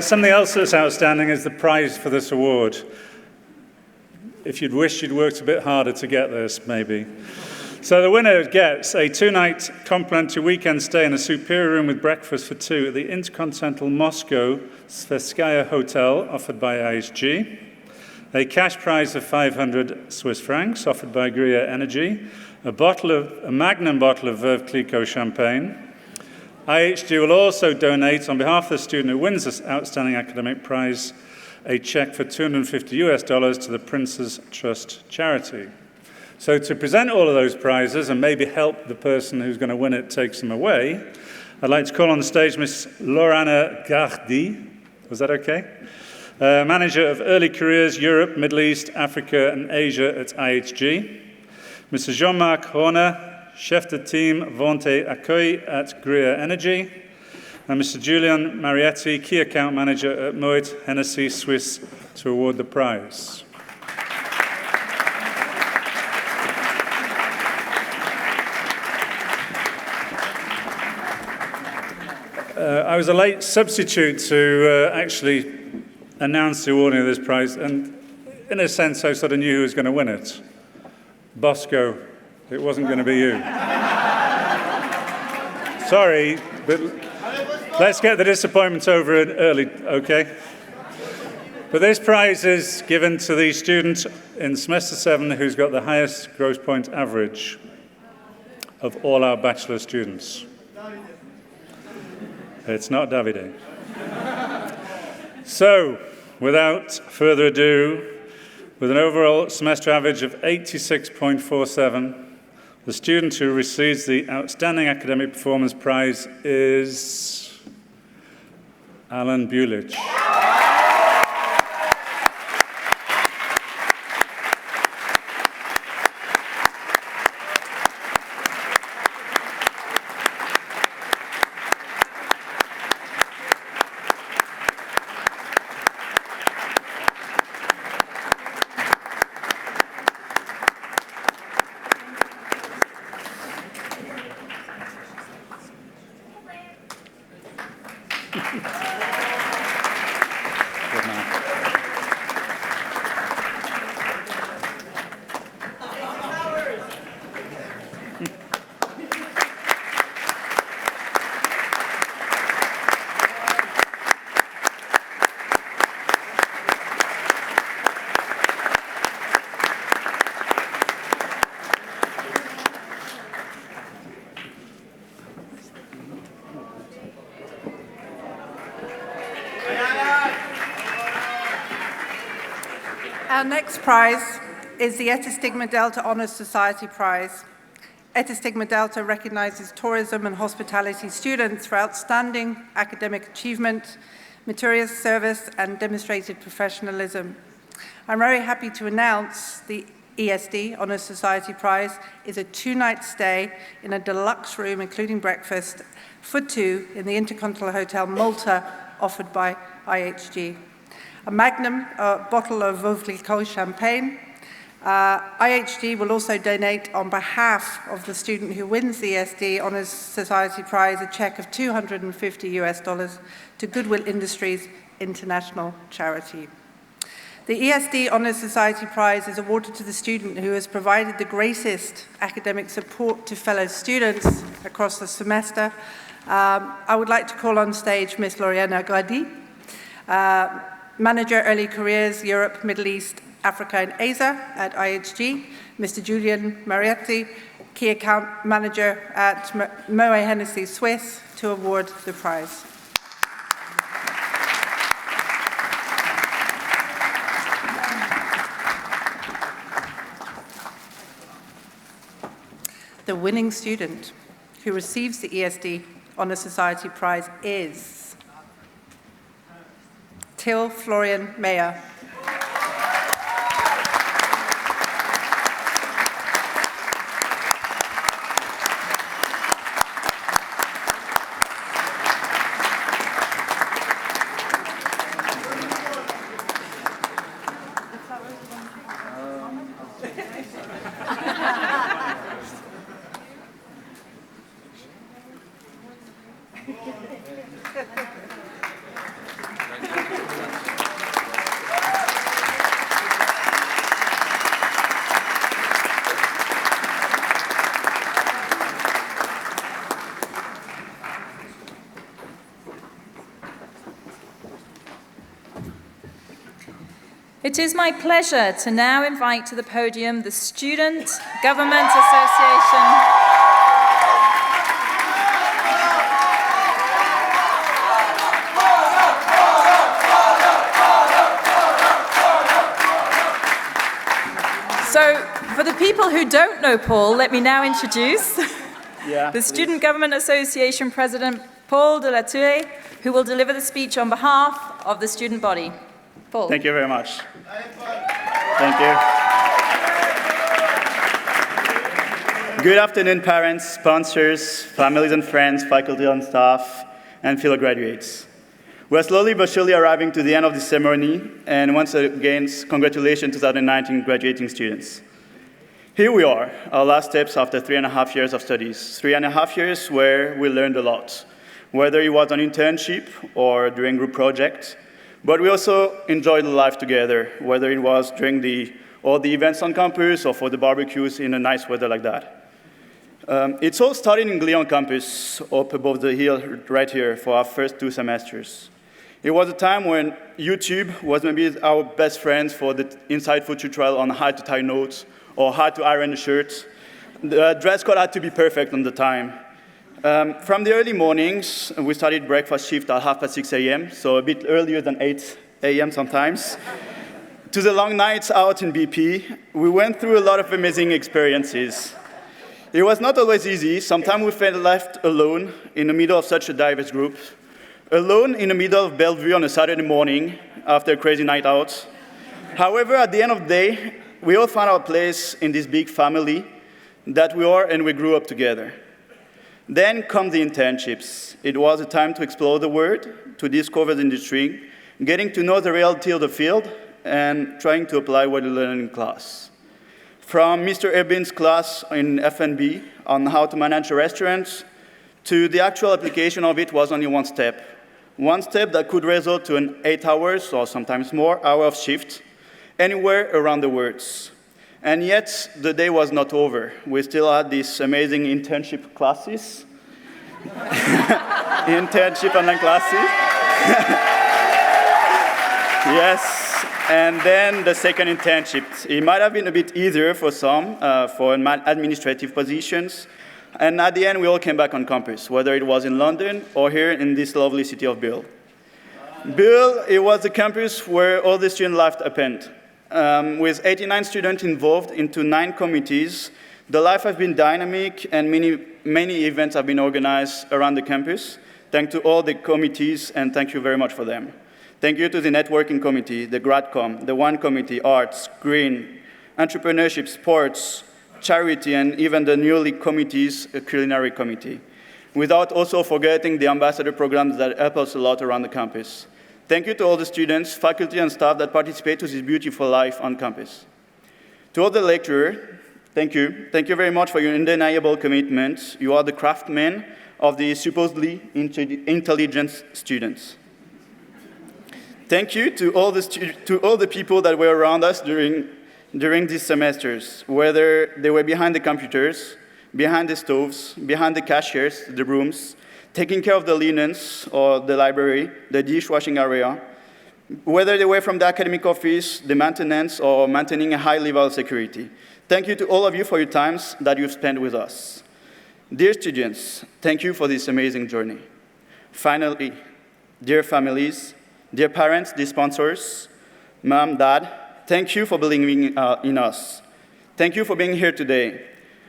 Something else that's outstanding is the prize for this award. If you'd wished you'd worked a bit harder to get this, maybe. So the winner gets a 2-night complimentary weekend stay in a superior room with breakfast for two at the Intercontinental Moscow Svetskaya Hotel, offered by ISG. A cash prize of 500 Swiss francs, offered by Gria Energy. A Magnum bottle of Veuve Clicquot champagne. IHG will also donate, on behalf of the student who wins this outstanding academic prize, a check for $250 to the Prince's Trust charity. So to present all of those prizes and maybe help the person who's going to win it takes them away, I'd like to call on the stage Miss Laurana Gardi. Was that okay? Manager of Early Careers Europe, Middle East, Africa and Asia at IHG. Mr. Jean-Marc Horner, Chef de Team Vente Accueil at Greer Energy. And Mr. Julian Marietti, Key Account Manager at Moet Hennessy Swiss, to award the prize. I was a late substitute to actually announce the awarding of this prize, and in a sense, I sort of knew who was going to win it. Bosco, it wasn't going to be you. Sorry, but let's get the disappointment over early, okay? But this prize is given to the student in semester 7 who's got the highest gross point average of all our bachelor students. It's not Davide. So, without further ado, with an overall semester average of 86.47, the student who receives the Outstanding Academic Performance Prize is Alan Bulich. Our next prize is the Eta Stigma Delta Honours Society Prize. Eta Stigma Delta recognises tourism and hospitality students for outstanding academic achievement, meritorious service and demonstrated professionalism. I'm very happy to announce the ESD Honours Society Prize is a 2-night stay in a deluxe room, including breakfast, for 2 in the Intercontinental Hotel Malta, offered by IHG. A magnum bottle of Veuve Clicquot champagne. IHG will also donate on behalf of the student who wins the ESD Honours Society Prize a check of $250 to Goodwill Industries International Charity. The ESD Honours Society Prize is awarded to the student who has provided the greatest academic support to fellow students across the semester. I would like to call on stage Ms. Laurana Gardi, Manager Early Careers Europe, Middle East, Africa and Asia at IHG, Mr. Julian Marietti, Key Account Manager at Moet Hennessy Swiss, to award the prize. The winning student who receives the ESD Honours Society Prize is Till Florian Mayer. It is my pleasure to now invite to the podium the Student Government Association. people who don't know Paul, let me now introduce the Student Government Association President, Paul de la Tour, who will deliver the speech on behalf of the student body. Paul. Thank you very much. Thank you. Good afternoon, parents, sponsors, families and friends, faculty and staff, and fellow graduates. We're slowly but surely arriving to the end of the ceremony, and once again, congratulations 2019 graduating students. Here we are, our last steps after 3.5 years of studies. 3.5 years where we learned a lot, whether it was an internship or during group projects, but we also enjoyed life together, whether it was during all the events on campus or for the barbecues in a nice weather like that. It's all started in Glion campus, up above the hill right here for our first 2 semesters. It was a time when YouTube was maybe our best friend for the insightful tutorial on how to tie notes or how to iron a shirt. The dress code had to be perfect on the time. From the early mornings, we started breakfast shift at 6:30 a.m., so a bit earlier than 8 a.m. sometimes. To the long nights out in BP, we went through a lot of amazing experiences. It was not always easy. Sometimes we felt left alone in the middle of such a diverse group, alone in the middle of Bellevue on a Saturday morning after a crazy night out. However, at the end of the day, we all found our place in this big family that we are, and we grew up together. Then come the internships. It was a time to explore the world, to discover the industry, getting to know the reality of the field, and trying to apply what we learned in class. From Mr. Erbin's class in F&B on how to manage a restaurant, to the actual application of it was only one step that could result to an 8 hours or sometimes more hour of shift anywhere around the world. And yet, the day was not over. We still had these amazing internship classes, internship online classes. Yes. And then the second internship. It might have been a bit easier for some, for administrative positions. And at the end, we all came back on campus, whether it was in London or here in this lovely city of Bulle. Bulle, it was the campus where all the student life happened. With 89 students involved into 9 committees, the life has been dynamic and many events have been organized around the campus. Thanks to all the committees, and thank you very much for them. Thank you to the networking committee, the GradCom, the One Committee, Arts, Green, Entrepreneurship, Sports, Charity, and even the newly committees, a Culinary Committee. Without also forgetting the ambassador programs that help us a lot around the campus. Thank you to all the students, faculty, and staff that participate to this beautiful life on campus. To all the lecturers, thank you. Thank you very much for your undeniable commitment. You are the craftsmen of the supposedly intelligent students. Thank you to all the people that were around us during these semesters, whether they were behind the computers, behind the stoves, behind the cashiers, the rooms, taking care of the linens or the library, the dishwashing area, whether they were from the academic office, the maintenance, or maintaining a high level of security. Thank you to all of you for your times that you've spent with us. Dear students, thank you for this amazing journey. Finally, dear families, dear parents, dear sponsors, mom, dad, thank you for believing in us. Thank you for being here today.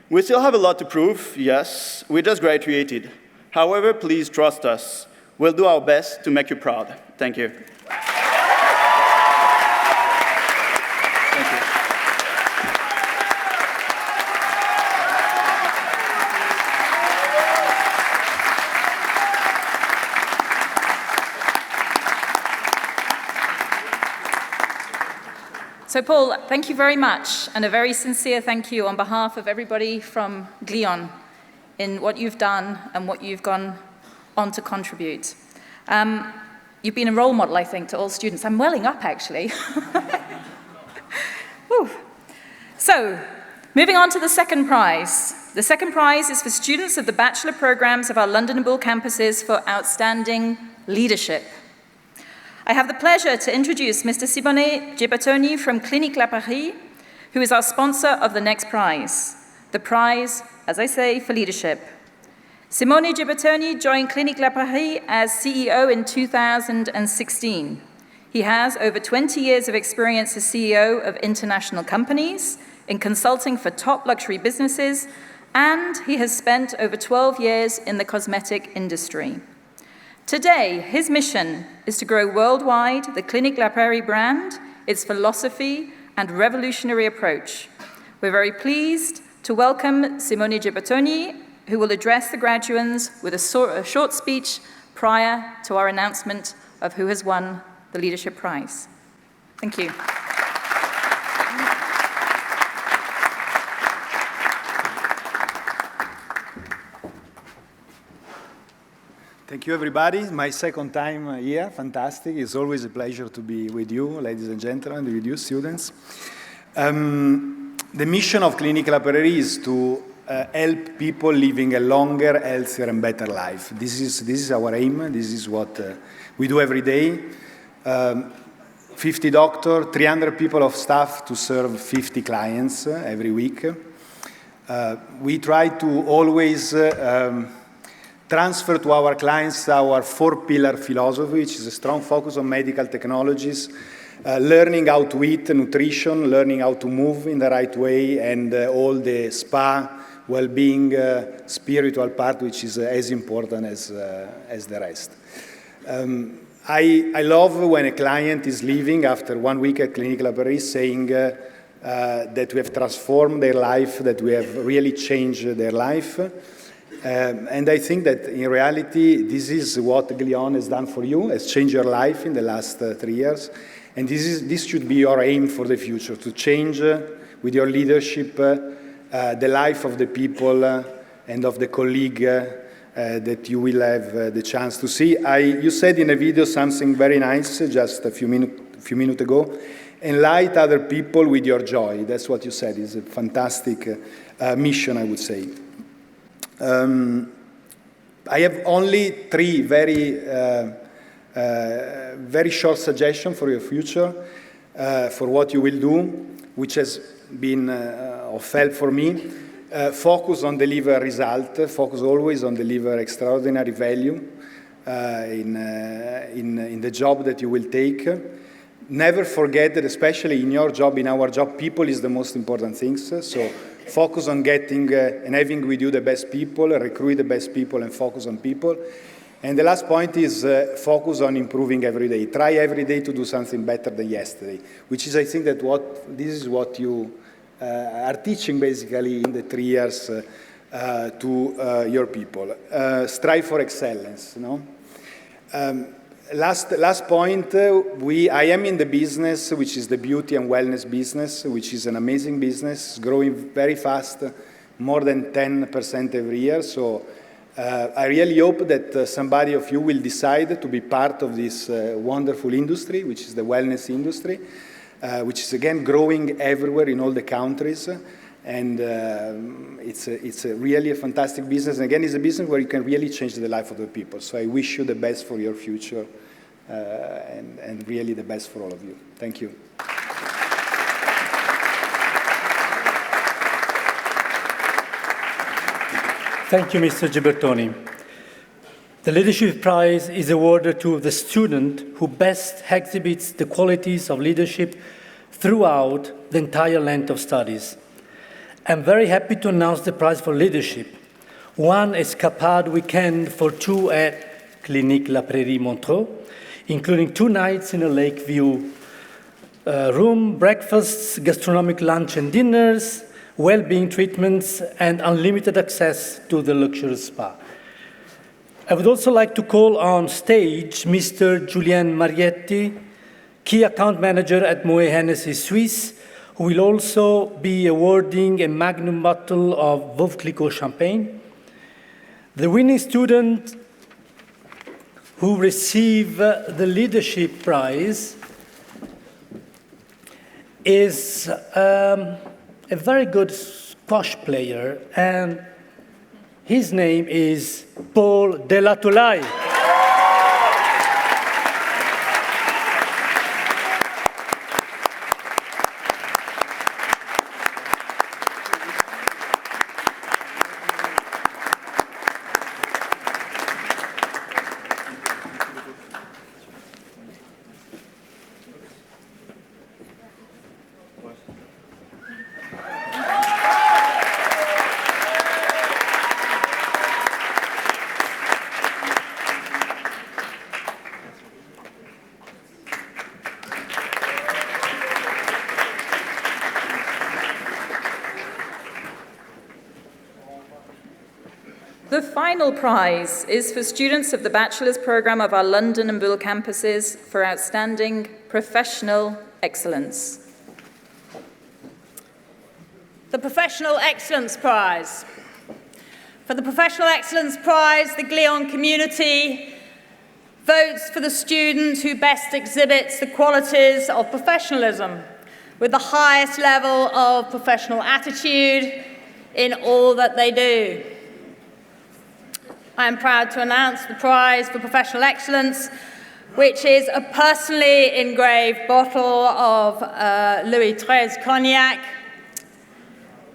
We still have a lot to prove, yes, we just graduated. However, please trust us. We'll do our best to make you proud. Thank you. So Paul, thank you very much, and a very sincere thank you on behalf of everybody from Glion in what you've done and what you've gone on to contribute. You've been a role model, I think, to all students. I'm welling up, actually. So, moving on to the second prize. The second prize is for students of the Bachelor programs of our London and Bulle campuses for outstanding leadership. I have the pleasure to introduce Mr. Simone Gibertoni from Clinique La Paris, who is our sponsor of the next prize. The prize, as I say, for leadership. Simone Gibertoni joined Clinique La Paris as CEO in 2016. He has over 20 years of experience as CEO of international companies in consulting for top luxury businesses, and he has spent over 12 years in the cosmetic industry. Today, his mission is to grow worldwide the Clinique La Prairie brand, its philosophy, and revolutionary approach. We're very pleased to welcome Simone Gibertoni, who will address the graduates with a short speech prior to our announcement of who has won the Leadership Prize. Thank you. Thank you, everybody. My second time here. Fantastic. It's always a pleasure to be with you, ladies and gentlemen, with you, students. The mission of Clinique La Prairie is to help people living a longer, healthier, and better life. This is our aim. This is what we do every day. 50 doctors, 300 people of staff to serve 50 clients every week. We try to always transfer to our clients our 4-pillar philosophy, which is a strong focus on medical technologies, learning how to eat, nutrition, learning how to move in the right way, and all the spa, well-being, spiritual part, which is as important as the rest. I love when a client is leaving after 1 week at Clinique La Prairie saying that we have transformed their life, that we have really changed their life. And I think that in reality, this is what Glion has done for you, has changed your life in the last 3 years. And this should be your aim for the future, to change with your leadership the life of the people and of the colleague that you will have the chance to see. You said in a video something very nice just a few minutes ago. Enlighten other people with your joy. That's what you said. It's a fantastic mission, I would say. I have only 3 very short suggestions for your future, for what you will do, which has been of help for me. Focus on deliver result. Focus always on deliver extraordinary value in the job that you will take. Never forget that, especially in your job, in our job, people is the most important thing. So focus on getting and having with you the best people, recruit the best people, and focus on people. And the last point is focus on improving every day. Try every day to do something better than yesterday, which is, I think, that this is what you are teaching basically in the 3 years to your people. Strive for excellence. No? Last point, I am in the business, which is the beauty and wellness business, which is an amazing business, growing very fast, more than 10% every year. So I really hope that somebody of you will decide to be part of this wonderful industry, which is the wellness industry, which is, again, growing everywhere in all the countries. And it's really a fantastic business. And again, it's a business where you can really change the life of the people. So I wish you the best for your future and really the best for all of you. Thank you. Thank you, Mr. Gibertoni. The Leadership Prize is awarded to the student who best exhibits the qualities of leadership throughout the entire length of studies. I'm very happy to announce the prize for leadership. One escapade weekend for 2 at Clinique La Prairie Montreux, including 2 nights in a lake view room, breakfasts, gastronomic lunch and dinners, well-being treatments, and unlimited access to the luxurious spa. I would also like to call on stage Mr. Julien Marietti, Key Account Manager at Moët Hennessy Suisse, who will also be awarding a magnum bottle of Veuve Clicquot champagne. The winning student who receive the Leadership Prize is a very good squash player, and his name is Paul Delatolay. final prize is for students of the Bachelor's program of our London and Bull campuses for outstanding professional excellence. The Professional Excellence Prize. For the Professional Excellence Prize, the Glion community votes for the student who best exhibits the qualities of professionalism, with the highest level of professional attitude in all that they do. I am proud to announce the prize for professional excellence, which is a personally engraved bottle of Louis XIII cognac.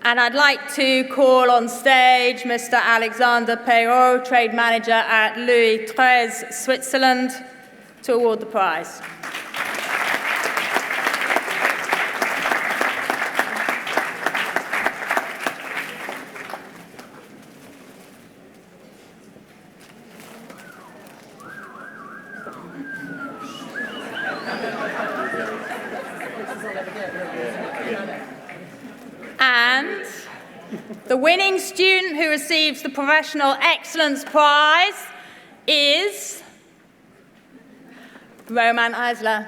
And I'd like to call on stage Mr. Alexander Perrault, trade manager at Louis XIII, Switzerland, to award the prize. And the winning student who receives the Professional Excellence Prize is Roman Eisler.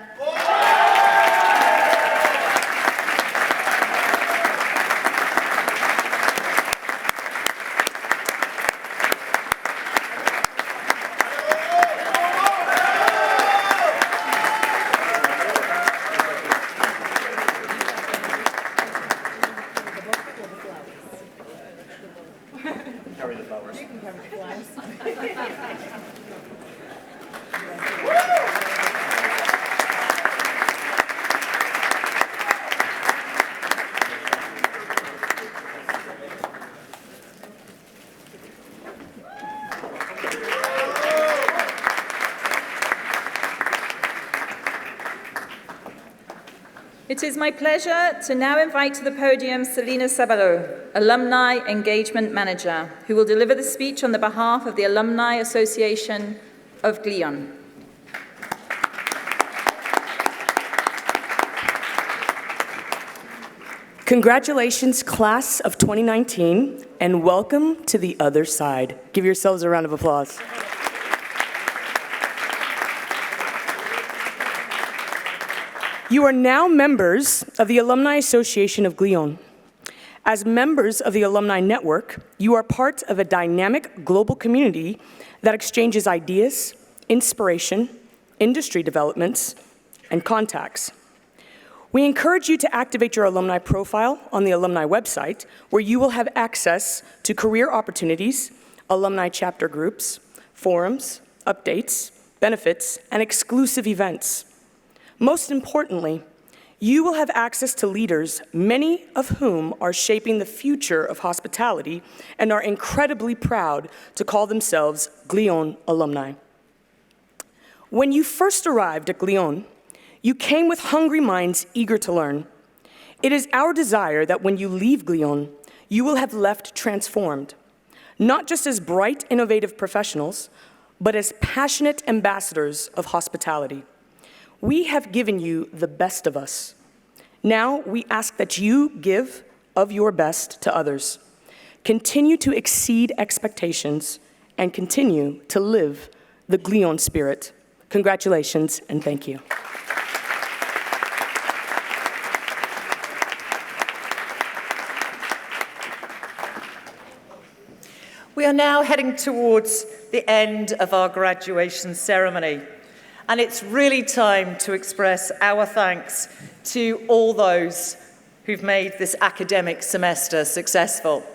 It is my pleasure to now invite to the podium Selina Sabalot, Alumni Engagement Manager, who will deliver the speech on the behalf of the Alumni Association of Glion. Congratulations, class of 2019, and welcome to the other side. Give yourselves a round of applause. You are now members of the Alumni Association of Glion. As members of the Alumni Network, you are part of a dynamic global community that exchanges ideas, inspiration, industry developments, and contacts. We encourage you to activate your alumni profile on the alumni website, where you will have access to career opportunities, alumni chapter groups, forums, updates, benefits, and exclusive events. Most importantly, you will have access to leaders, many of whom are shaping the future of hospitality and are incredibly proud to call themselves Glion alumni. When you first arrived at Glion, you came with hungry minds eager to learn. It is our desire that when you leave Glion, you will have left transformed, not just as bright, innovative professionals, but as passionate ambassadors of hospitality. We have given you the best of us. Now we ask that you give of your best to others. Continue to exceed expectations and continue to live the Glion spirit. Congratulations and thank you. We are now heading towards the end of our graduation ceremony. And it's really time to express our thanks to all those who've made this academic semester successful.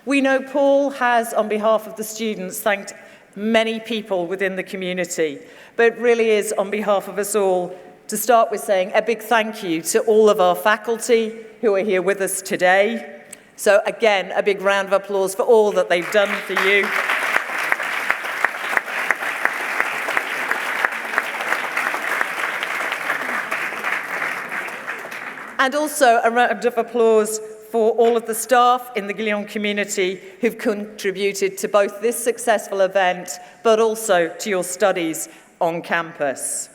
We know Paul has, on behalf of the students, thanked many people within the community, but it really is on behalf of us all to start with saying a big thank you to all of our faculty who are here with us today. So again, a big round of applause for all that they've done for you. And also a round of applause for all of the staff in the Glion community who've contributed to both this successful event, but also to your studies on campus.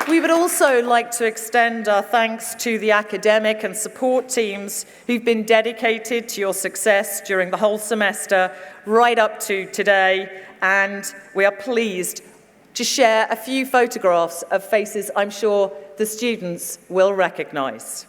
We would also like to extend our thanks to the academic and support teams who've been dedicated to your success during the whole semester, right up to today, and we are pleased to share a few photographs of faces I'm sure the students will recognise.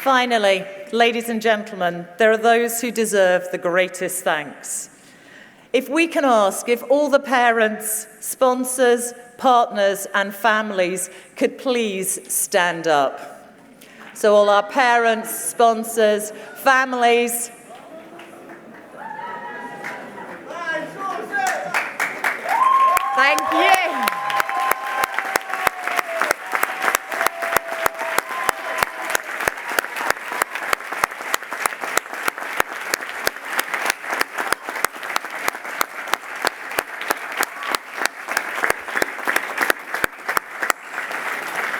Finally, ladies and gentlemen, there are those who deserve the greatest thanks. If we can ask if all the parents, sponsors, partners and families could please stand up. So all our parents, sponsors, families. Thank you.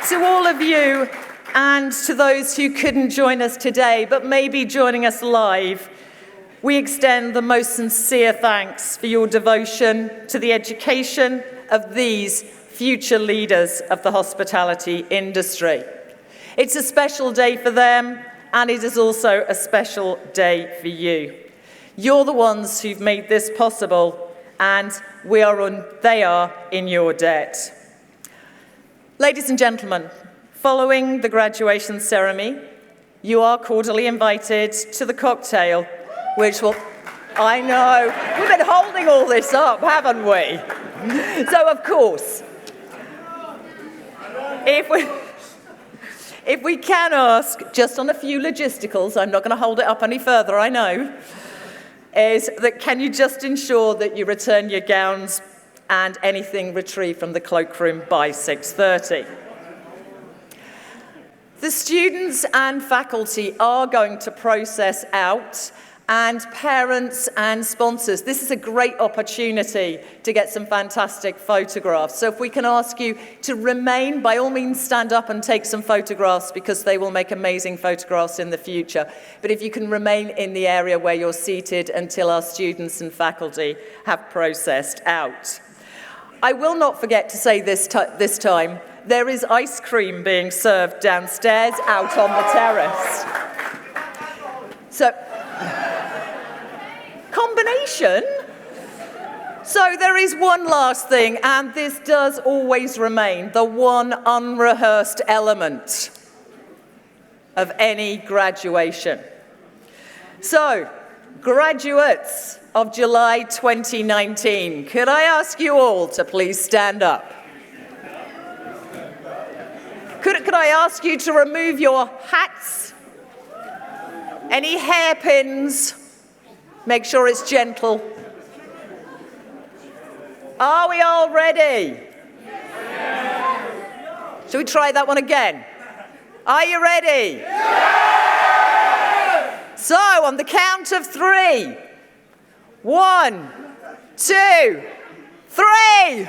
To all of you and to those who couldn't join us today but may be joining us live, we extend the most sincere thanks for your devotion to the education of these future leaders of the hospitality industry. It's a special day for them, and it is also a special day for you. You're the ones who've made this possible, and they are in your debt. Ladies and gentlemen, following the graduation ceremony, you are cordially invited to the cocktail, which will... I know, we've been holding all this up, haven't we? So, of course, if we can ask, just on a few logisticals, I'm not going to hold it up any further, I know. is that can you just ensure that you return your gowns and anything retrieved from the cloakroom by 6:30. The students and faculty are going to process out, and parents and sponsors, this is a great opportunity to get some fantastic photographs. So if we can ask you to remain, by all means stand up and take some photographs, because they will make amazing photographs in the future. But if you can remain in the area where you're seated until our students and faculty have processed out. I will not forget to say this time, there is ice cream being served downstairs out on the terrace. So, combination. So there is one last thing, and this does always remain the one unrehearsed element of any graduation. So, graduates of July 2019, could I ask you all to please stand up? Could I ask you to remove your hats? Any hairpins? Make sure it's gentle. Are we all ready? Shall we try that one again? Are you ready? So, on the count of 3. 1, 2, 3.